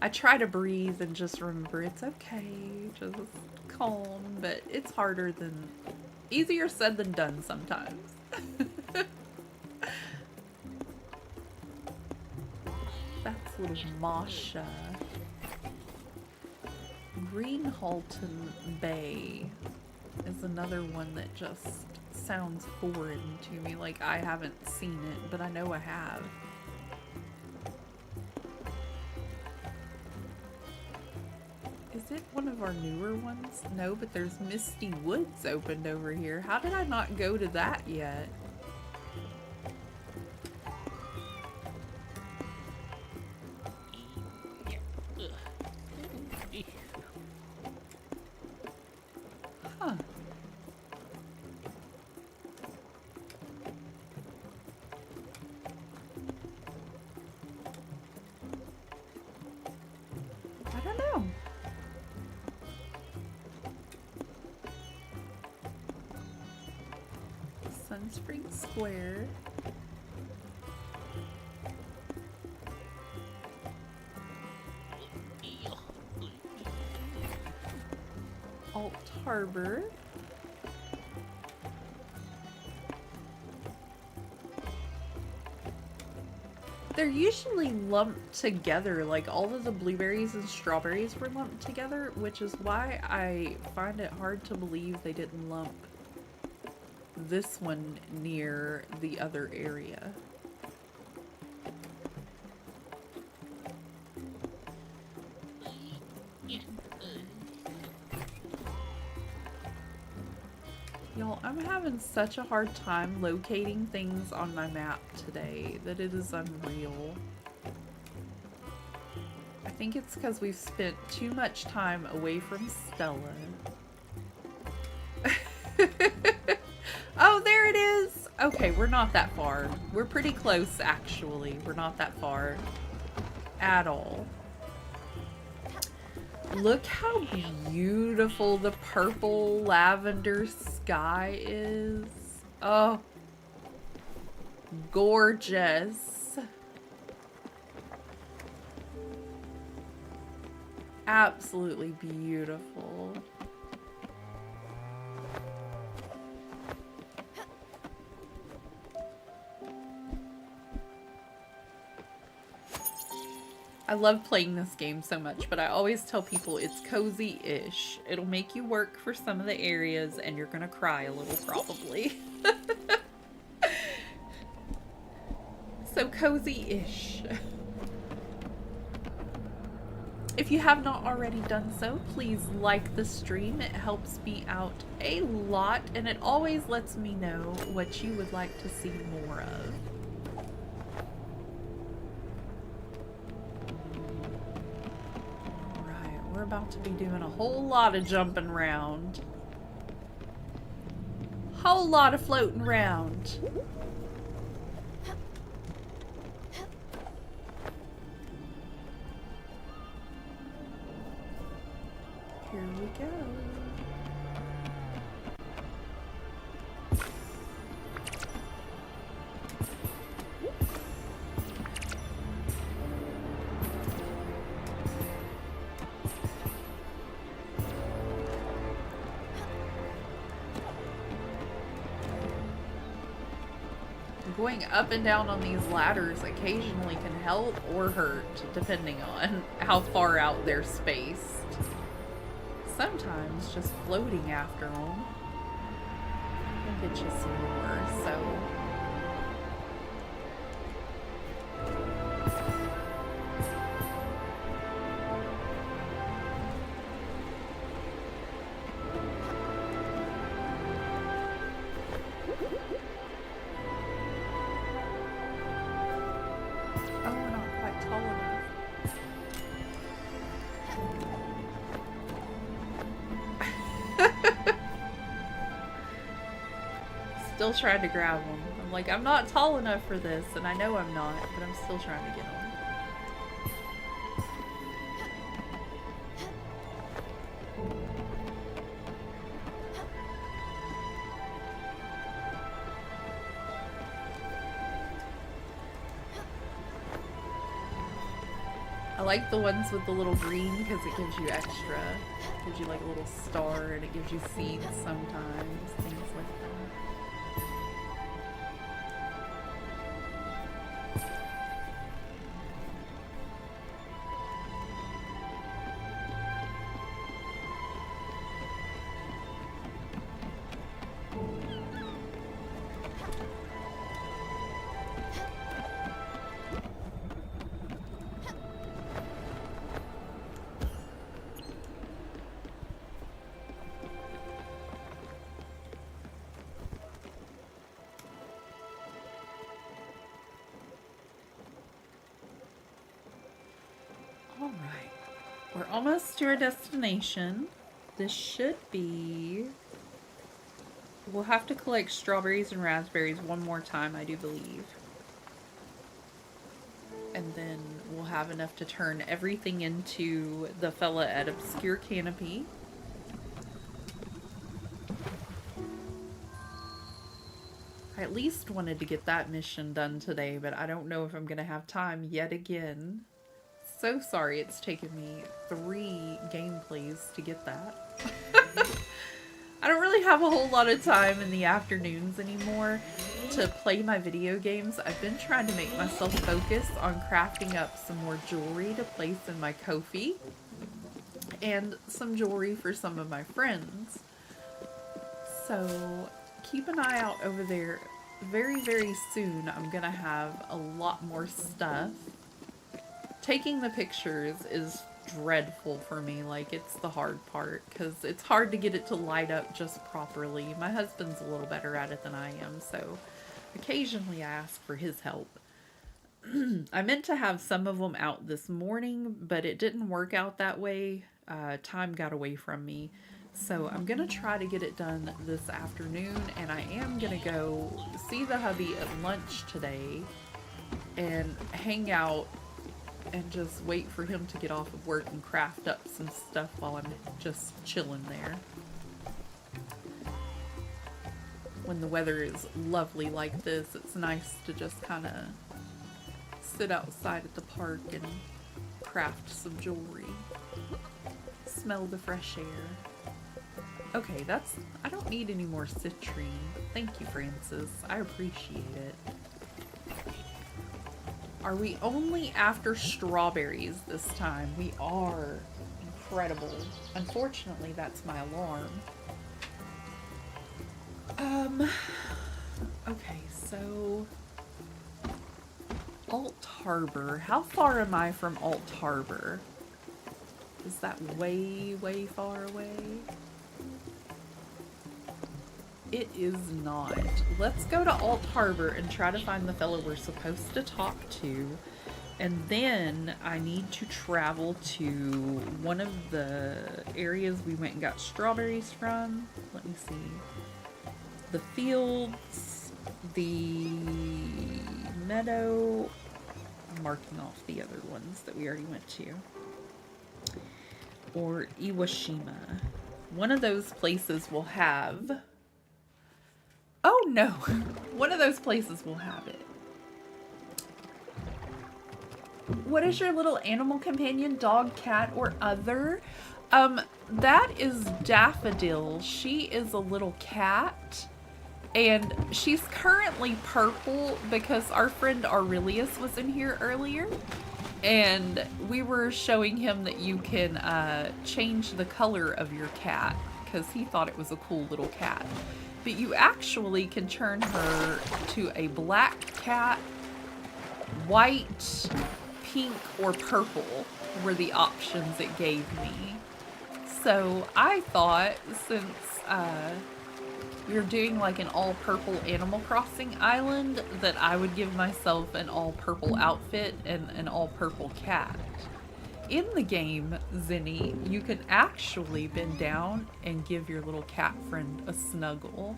I try to breathe and just remember it's okay, just calm, but it's harder than, easier said than done sometimes. That's little Masha. Green Halton Bay is another one that just sounds foreign to me, like I haven't seen it, but I know I have. Is it one of our newer ones? No, but there's Misty Woods opened over here. How did I not go to that yet? Huh. I don't know. Sunspring Square. Alt Harbor. They're usually lumped together, like all of the blueberries and strawberries were lumped together, which is why I find it hard to believe they didn't lump this one near the other area. Y'all, I'm having having such a hard time locating things on my map today that it is unreal. I think it's because we've spent too much time away from Stella. Oh, there it is! Okay, we're not that far. We're pretty close, actually. We're not that far at all. Look how beautiful the purple lavender sky is. Oh, gorgeous. Absolutely beautiful. I love playing this game so much, but I always tell people it's cozy-ish. It'll make you work for some of the areas, and you're gonna cry a little, probably. So cozy-ish. If you have not already done so, please like the stream. It helps me out a lot, and it always lets me know what you would like to see more of. We're about to be doing a whole lot of jumping around. Whole lot of floating around. Here we go. Going up and down on these ladders occasionally can help or hurt, depending on how far out they're spaced. Sometimes just floating after them will get you some more, so... Still trying to grab them. I'm like, I'm not tall enough for this, and I know I'm not, but I'm still trying to get them. I like the ones with the little green because it gives you extra. It gives you like a little star, and it gives you seeds sometimes, things like that. We're almost to our destination. This should be... We'll have to collect strawberries and raspberries one more time, I do believe. And then we'll have enough to turn everything into the fella at Obscure Canopy. I at least wanted to get that mission done today, but I don't know if I'm going to have time yet again. So sorry it's taken me 3 gameplays to get that. I don't really have a whole lot of time in the afternoons anymore to play my video games. I've been trying to make myself focus on crafting up some more jewelry to place in my Ko-fi and some jewelry for some of my friends. So keep an eye out over there. Very, very soon I'm gonna have a lot more stuff. Taking the pictures is dreadful for me. Like, it's the hard part because it's hard to get it to light up just properly. My husband's a little better at it than I am, so occasionally I ask for his help. I meant to have some of them out this morning, but it didn't work out that way. Time got away from me. So I'm going to try to get it done this afternoon, and I am going to go see the hubby at lunch today and hang out and just wait for him to get off of work and craft up some stuff while I'm just chilling there. When the weather is lovely like this, it's nice to just kind of sit outside at the park and craft some jewelry. Smell the fresh air. Okay, I don't need any more citrine. Thank you, Francis. I appreciate it. Are we only after strawberries this time? We are. Incredible. Unfortunately, that's my alarm. Okay, so Alt Harbor. How far am I from Alt Harbor? Is that way, way far away? It is not. Let's go to Alt Harbor and try to find the fellow we're supposed to talk to. And then I need to travel to one of the areas we went and got strawberries from. Let me see. The fields, the meadow. I'm marking off the other ones that we already went to. Or Iwashima. One of those places will have... Oh no! One of those places will have it. What is your little animal companion? Dog, cat, or other? That is Daffodil. She is a little cat. And she's currently purple because our friend Aurelius was in here earlier. And we were showing him that you can change the color of your cat because he thought it was a cool little cat. But you actually can turn her to a black cat, white, pink, or purple were the options it gave me. So I thought, since we're doing like an all-purple Animal Crossing island, that I would give myself an all-purple outfit and an all-purple cat. In the game, Zinni, you can actually bend down and give your little cat friend a snuggle.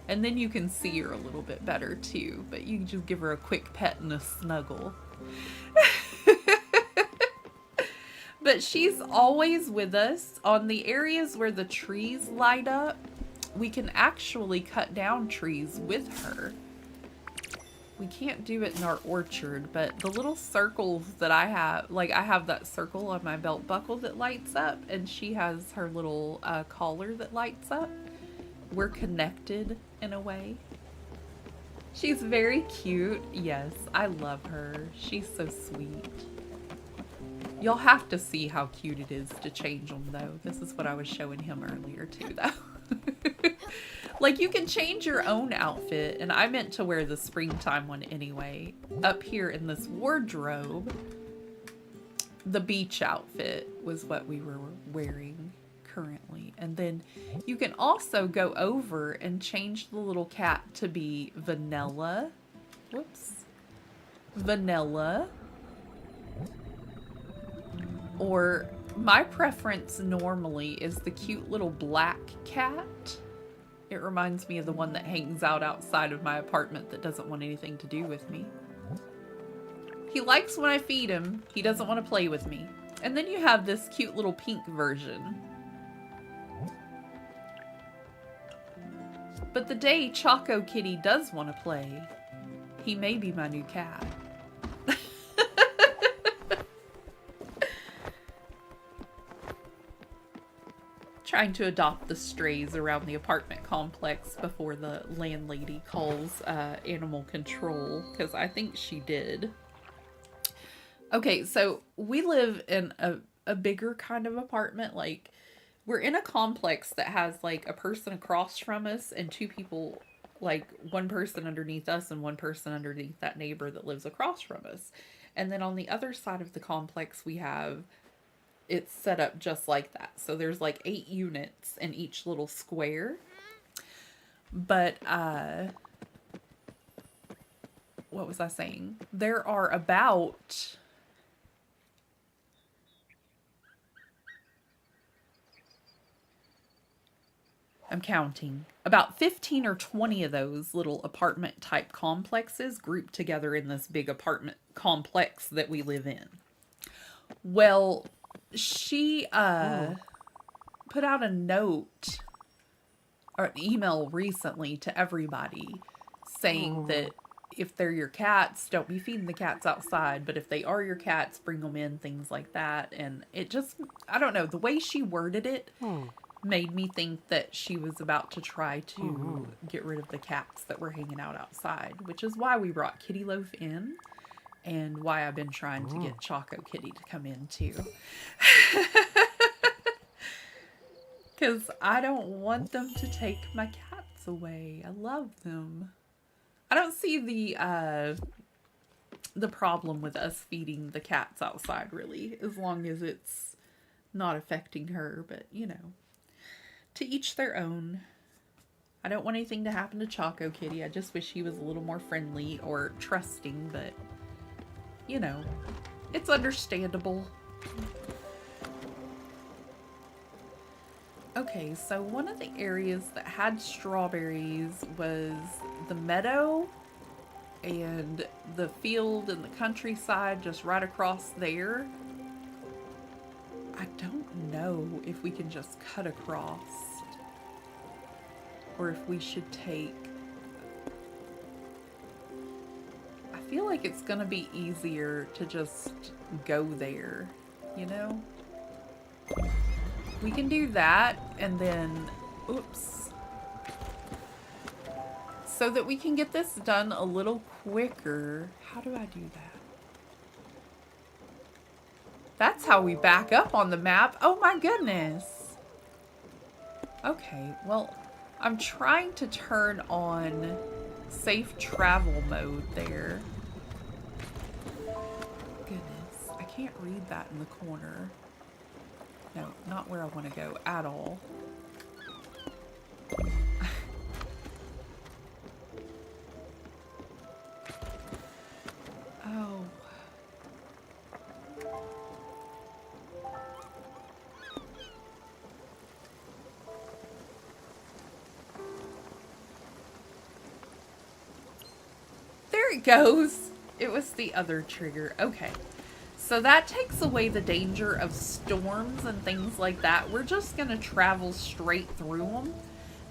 And then you can see her a little bit better too, but you can just give her a quick pet and a snuggle. But she's always with us. On the areas where the trees light up, we can actually cut down trees with her. We can't do it in our orchard, but the little circles that I have, like I have that circle on my belt buckle that lights up, and she has her little collar that lights up. We're connected in a way. She's very cute. Yes, I love her. She's so sweet. You'll have to see how cute it is to change them, though. This is what I was showing him earlier, too, though. Like, you can change your own outfit, and I meant to wear the springtime one anyway. Up here in this wardrobe, the beach outfit was what we were wearing currently. And then you can also go over and change the little cat to be vanilla. Whoops. Vanilla. Or my preference normally is the cute little black cat. It reminds me of the one that hangs out outside of my apartment that doesn't want anything to do with me. He likes when I feed him. He doesn't want to play with me. And then you have this cute little pink version. But the day Choco Kitty does want to play, he may be my new cat. Trying to adopt the strays around the apartment complex before the landlady calls animal control, because I think she did. Okay, so we live in a bigger kind of apartment. Like, we're in a complex that has like a person across from us and two people, like one person underneath us and one person underneath that neighbor that lives across from us. And then on the other side of the complex we have, it's set up just like that. So there's like 8 units in each little square. But, what was I saying? There are about... I'm counting. About 15 or 20 of those little apartment type complexes grouped together in this big apartment complex that we live in. Well, she put out a note or an email recently to everybody saying that if they're your cats, don't be feeding the cats outside, but if they are your cats, bring them in, things like that. And it just, I don't know, the way she worded it made me think that she was about to try to get rid of the cats that were hanging out outside, which is why we brought Kitty Loaf in and why I've been trying to get Choco Kitty to come in too. Because I don't want them to take my cats away. I love them. I don't see the problem with us feeding the cats outside, really, as long as it's not affecting her, but you know. To each their own. I don't want anything to happen to Choco Kitty. I just wish he was a little more friendly or trusting, but, you know, it's understandable. Okay, so one of the areas that had strawberries was the meadow and the field and the countryside just right across there. I don't know if we can just cut across or if we should take... I feel like it's gonna be easier to just go there, you know? We can do that and then, oops. So that we can get this done a little quicker. How do I do that? That's how we back up on the map. Oh my goodness. Okay, well, I'm trying to turn on safe travel mode there. Goodness, I can't read that in the corner. No, not where I want to go at all. Oh. There it goes. It was the other trigger. Okay. So that takes away the danger of storms and things like that. We're just going to travel straight through them.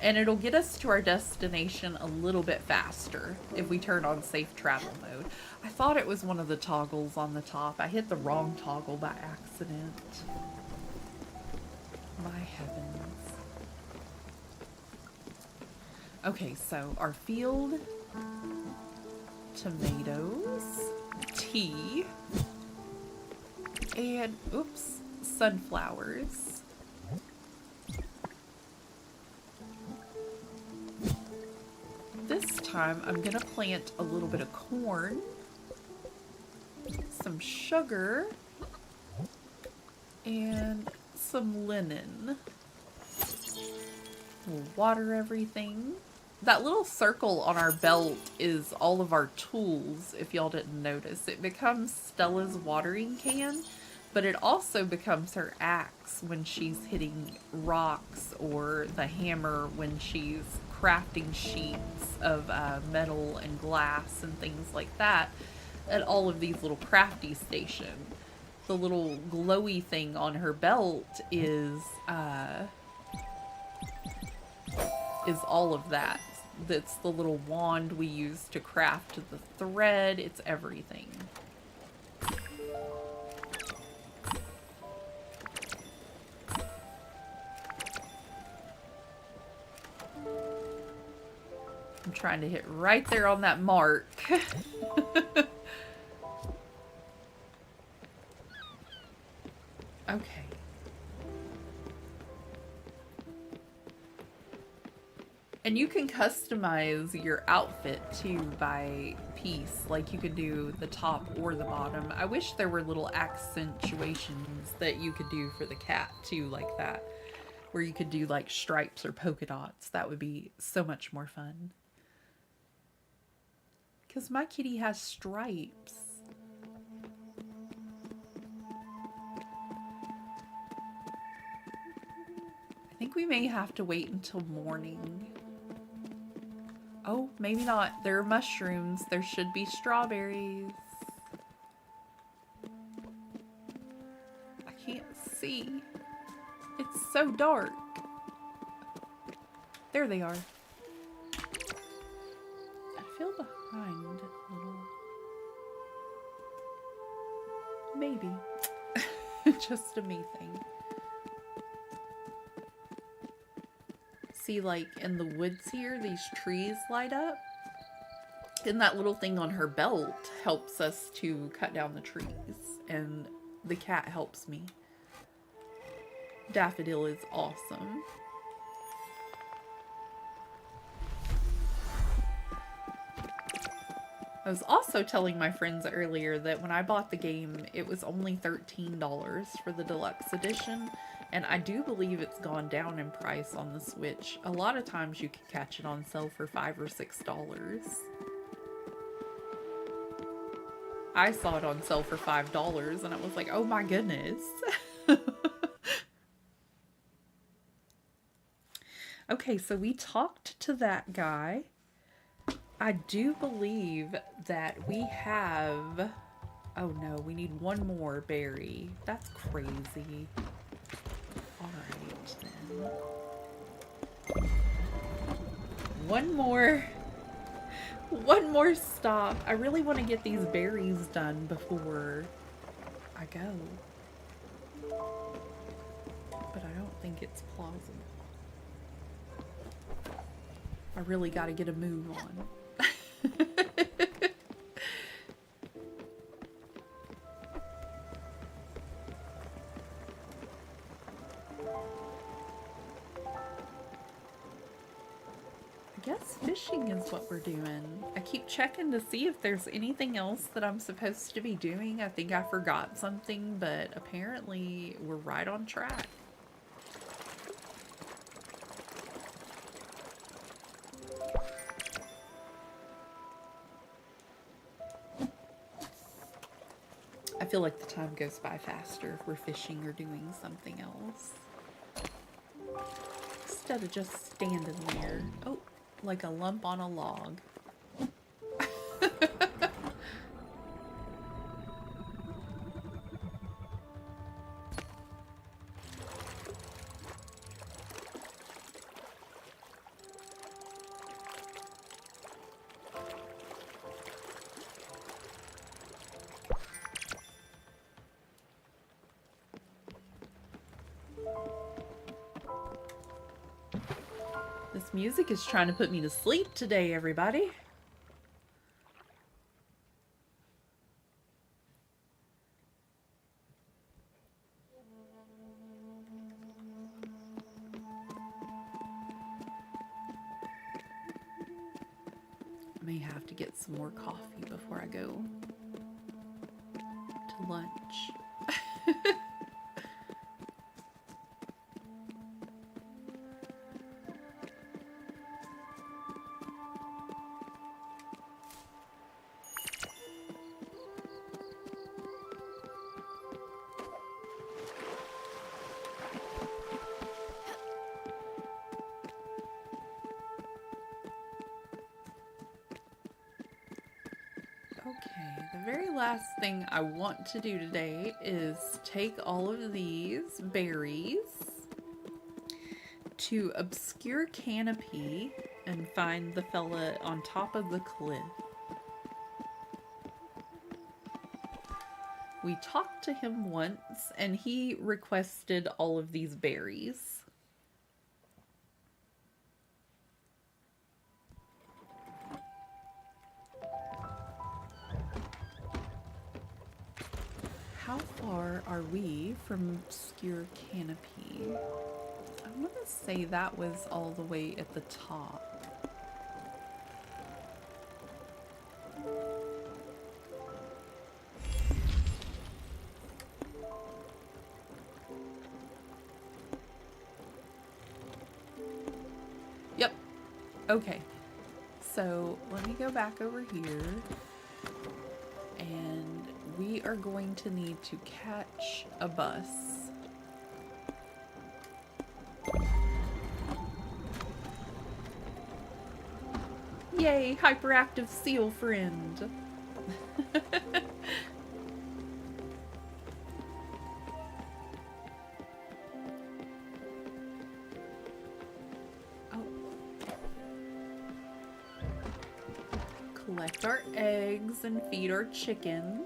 And it'll get us to our destination a little bit faster if we turn on safe travel mode. I thought it was one of the toggles on the top. I hit the wrong toggle by accident. My heavens. Okay, so our field, tomatoes, tea, and, oops, sunflowers. This time I'm gonna plant a little bit of corn, some sugar, and some linen. We'll water everything. That little circle on our belt is all of our tools, if y'all didn't notice. It becomes Stella's watering can, but it also becomes her axe when she's hitting rocks, or the hammer when she's crafting sheets of metal and glass and things like that at all of these little crafty stations. The little glowy thing on her belt is all of that. That's the little wand we use to craft the thread. It's everything. I'm trying to hit right there on that mark. Okay. And you can customize your outfit too by piece. Like you could do the top or the bottom. I wish there were little accentuations that you could do for the cat too, like that. Where you could do like stripes or polka dots. That would be so much more fun. Because my kitty has stripes. I think we may have to wait until morning. Oh, maybe not. There are mushrooms. There should be strawberries. I can't see. It's so dark. There they are. I feel behind a little. Maybe. Just a me thing. See, like in the woods here, these trees light up. And that little thing on her belt helps us to cut down the trees. And the cat helps me. Daffodil is awesome. I was also telling my friends earlier that when I bought the game, it was only $13 for the deluxe edition. And I do believe it's gone down in price on the Switch. A lot of times you can catch it on sale for $5 or $6. I saw it on sale for $5 and I was like, oh my goodness. Okay, so we talked to that guy. I do believe that we have... Oh no, we need one more berry. That's crazy. Alright then. One more stop. I really want to get these berries done before I go. But I don't think it's plausible. I really got to get a move on. I guess fishing is what we're doing. I keep checking to see if there's anything else that I'm supposed to be doing. I think I forgot something, but apparently we're right on track. I feel like the time goes by faster if we're fishing or doing something else. Instead of just standing there. Oh, like a lump on a log. This music is trying to put me to sleep today, everybody. I may have to get some more coffee before I go to lunch. Okay, the very last thing I want to do today is take all of these berries to Obscure Canopy and find the fella on top of the cliff. We talked to him once and he requested all of these berries. How far are we from Obscure Canopy? I want to say that was all the way at the top. Okay, so let me go back over here. And we are going to need to catch a bus. Yay, hyperactive seal friend. Oh. Collect our eggs and feed our chickens.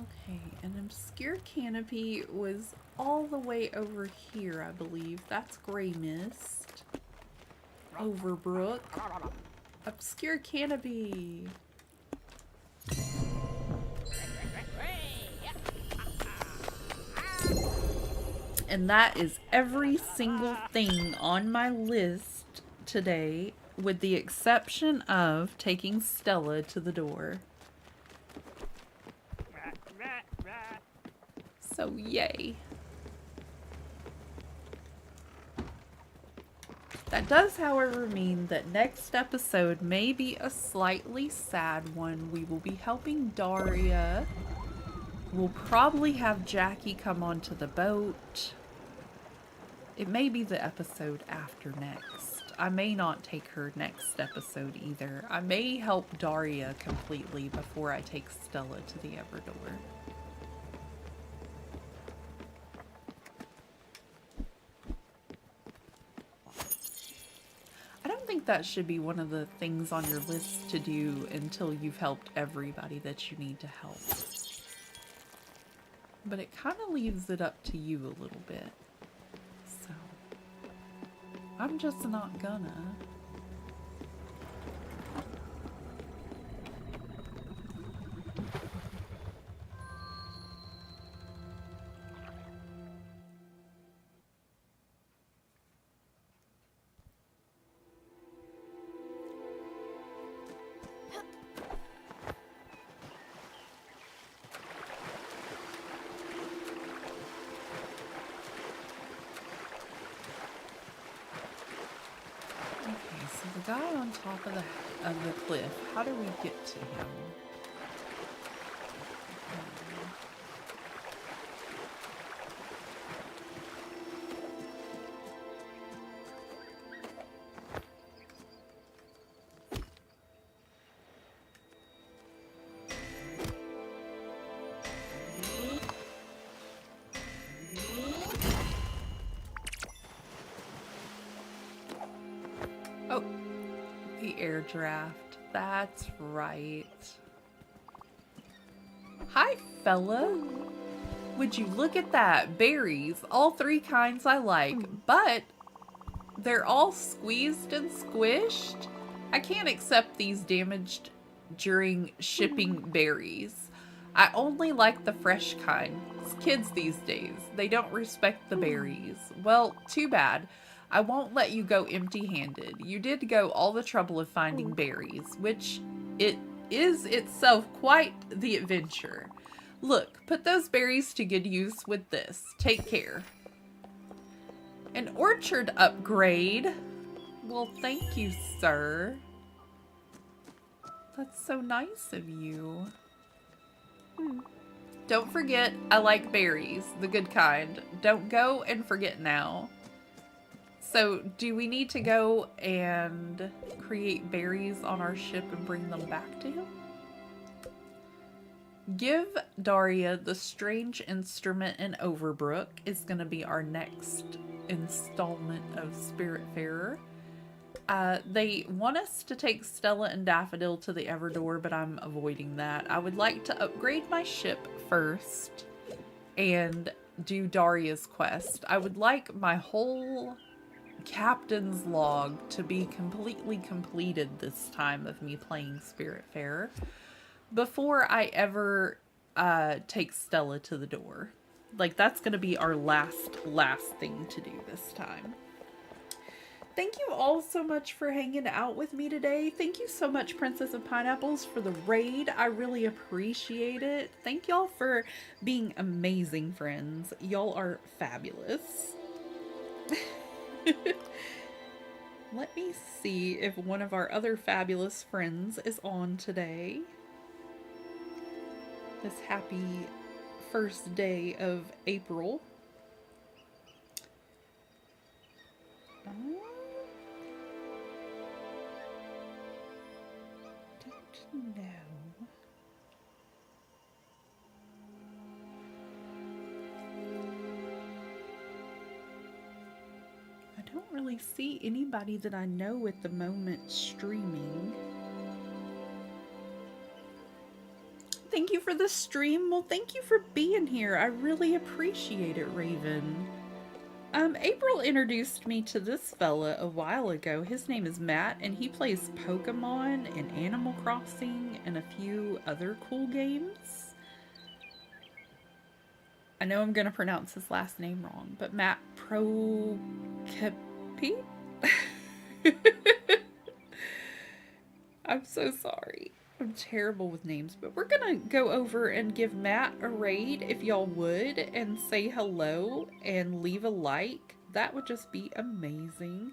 Okay, an obscure canopy was all the way over here, I believe. That's Gray Mist. Overbrook. Obscure canopy. And that is every single thing on my list today, with the exception of taking Stella to the door. So yay. That does, however, mean that next episode may be a slightly sad one. We will be helping Daria. We'll probably have Jackie come onto the boat. It may be the episode after next. I may not take her next episode either. I may help Daria completely before I take Stella to the Everdor. I don't think that should be one of the things on your list to do until you've helped everybody that you need to help. But it kind of leaves it up to you a little bit. So, I'm just not gonna. The guy on top of the cliff, how do we get to him? Oh. The air draft. That's right. Hi, fella. Would you look at that? Berries. All three kinds I like, but they're all squeezed and squished. I can't accept these damaged during shipping berries. I only like the fresh kind. It's kids these days. They don't respect the berries. Well, too bad. I won't let you go empty-handed. You did go all the trouble of finding berries, which it is itself quite the adventure. Look, put those berries to good use with this. Take care. An orchard upgrade? Well, thank you, sir. That's so nice of you. Don't forget, I like berries, the good kind. Don't go and forget now. So, do we need to go and create berries on our ship and bring them back to him? Give Daria the strange instrument in Overbrook is going to be our next installment of Spiritfarer. They want us to take Stella and Daffodil to the Everdor, but I'm avoiding that. I would like to upgrade my ship first and do Daria's quest. I would like my whole captain's log to be completely completed this time of me playing Spiritfarer before I ever take Stella to the door. Like, that's going to be our last thing to do this time. Thank you all so much for hanging out with me today. Thank you so much, Princess of Pineapples, for the raid. I really appreciate it. Thank y'all for being amazing friends. Y'all are fabulous. Let me see if one of our other fabulous friends is on today. This happy first day of April. Don't know. I don't really see anybody that I know at the moment streaming. Thank you for the stream. Well, thank you for being here. I really appreciate it, Raven. April introduced me to this fella a while ago. His name is Matt, and he plays Pokemon and Animal Crossing and a few other cool games. I know I'm gonna pronounce his last name wrong, but Matt Prokepi? I'm so sorry. I'm terrible with names, but we're gonna go over and give Matt a raid if y'all would, and say hello and leave a like. That would just be amazing.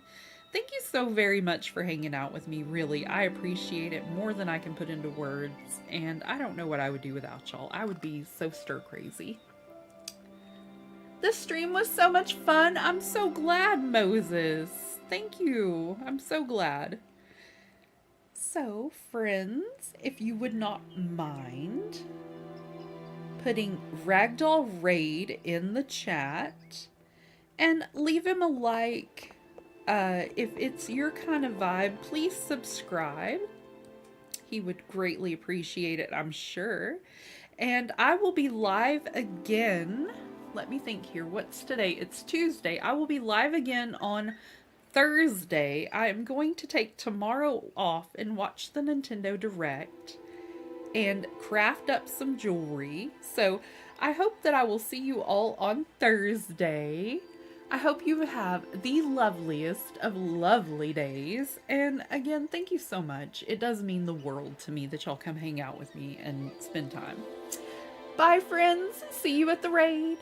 Thank you so very much for hanging out with me, really. I appreciate it more than I can put into words, and I don't know what I would do without y'all. I would be so stir crazy. This stream was so much fun. I'm so glad, Moses. Thank you. I'm so glad. So, friends, if you would not mind putting Ragdoll Raid in the chat and leave him a like. If it's your kind of vibe, please subscribe. He would greatly appreciate it, I'm sure. And I will be live again. Let me think here. What's today? It's Tuesday. I will be live again on Thursday. I am going to take tomorrow off and watch the Nintendo Direct and craft up some jewelry. So I hope that I will see you all on Thursday. I hope you have the loveliest of lovely days. And again, thank you so much. It does mean the world to me that y'all come hang out with me and spend time. Bye, friends. See you at the raid.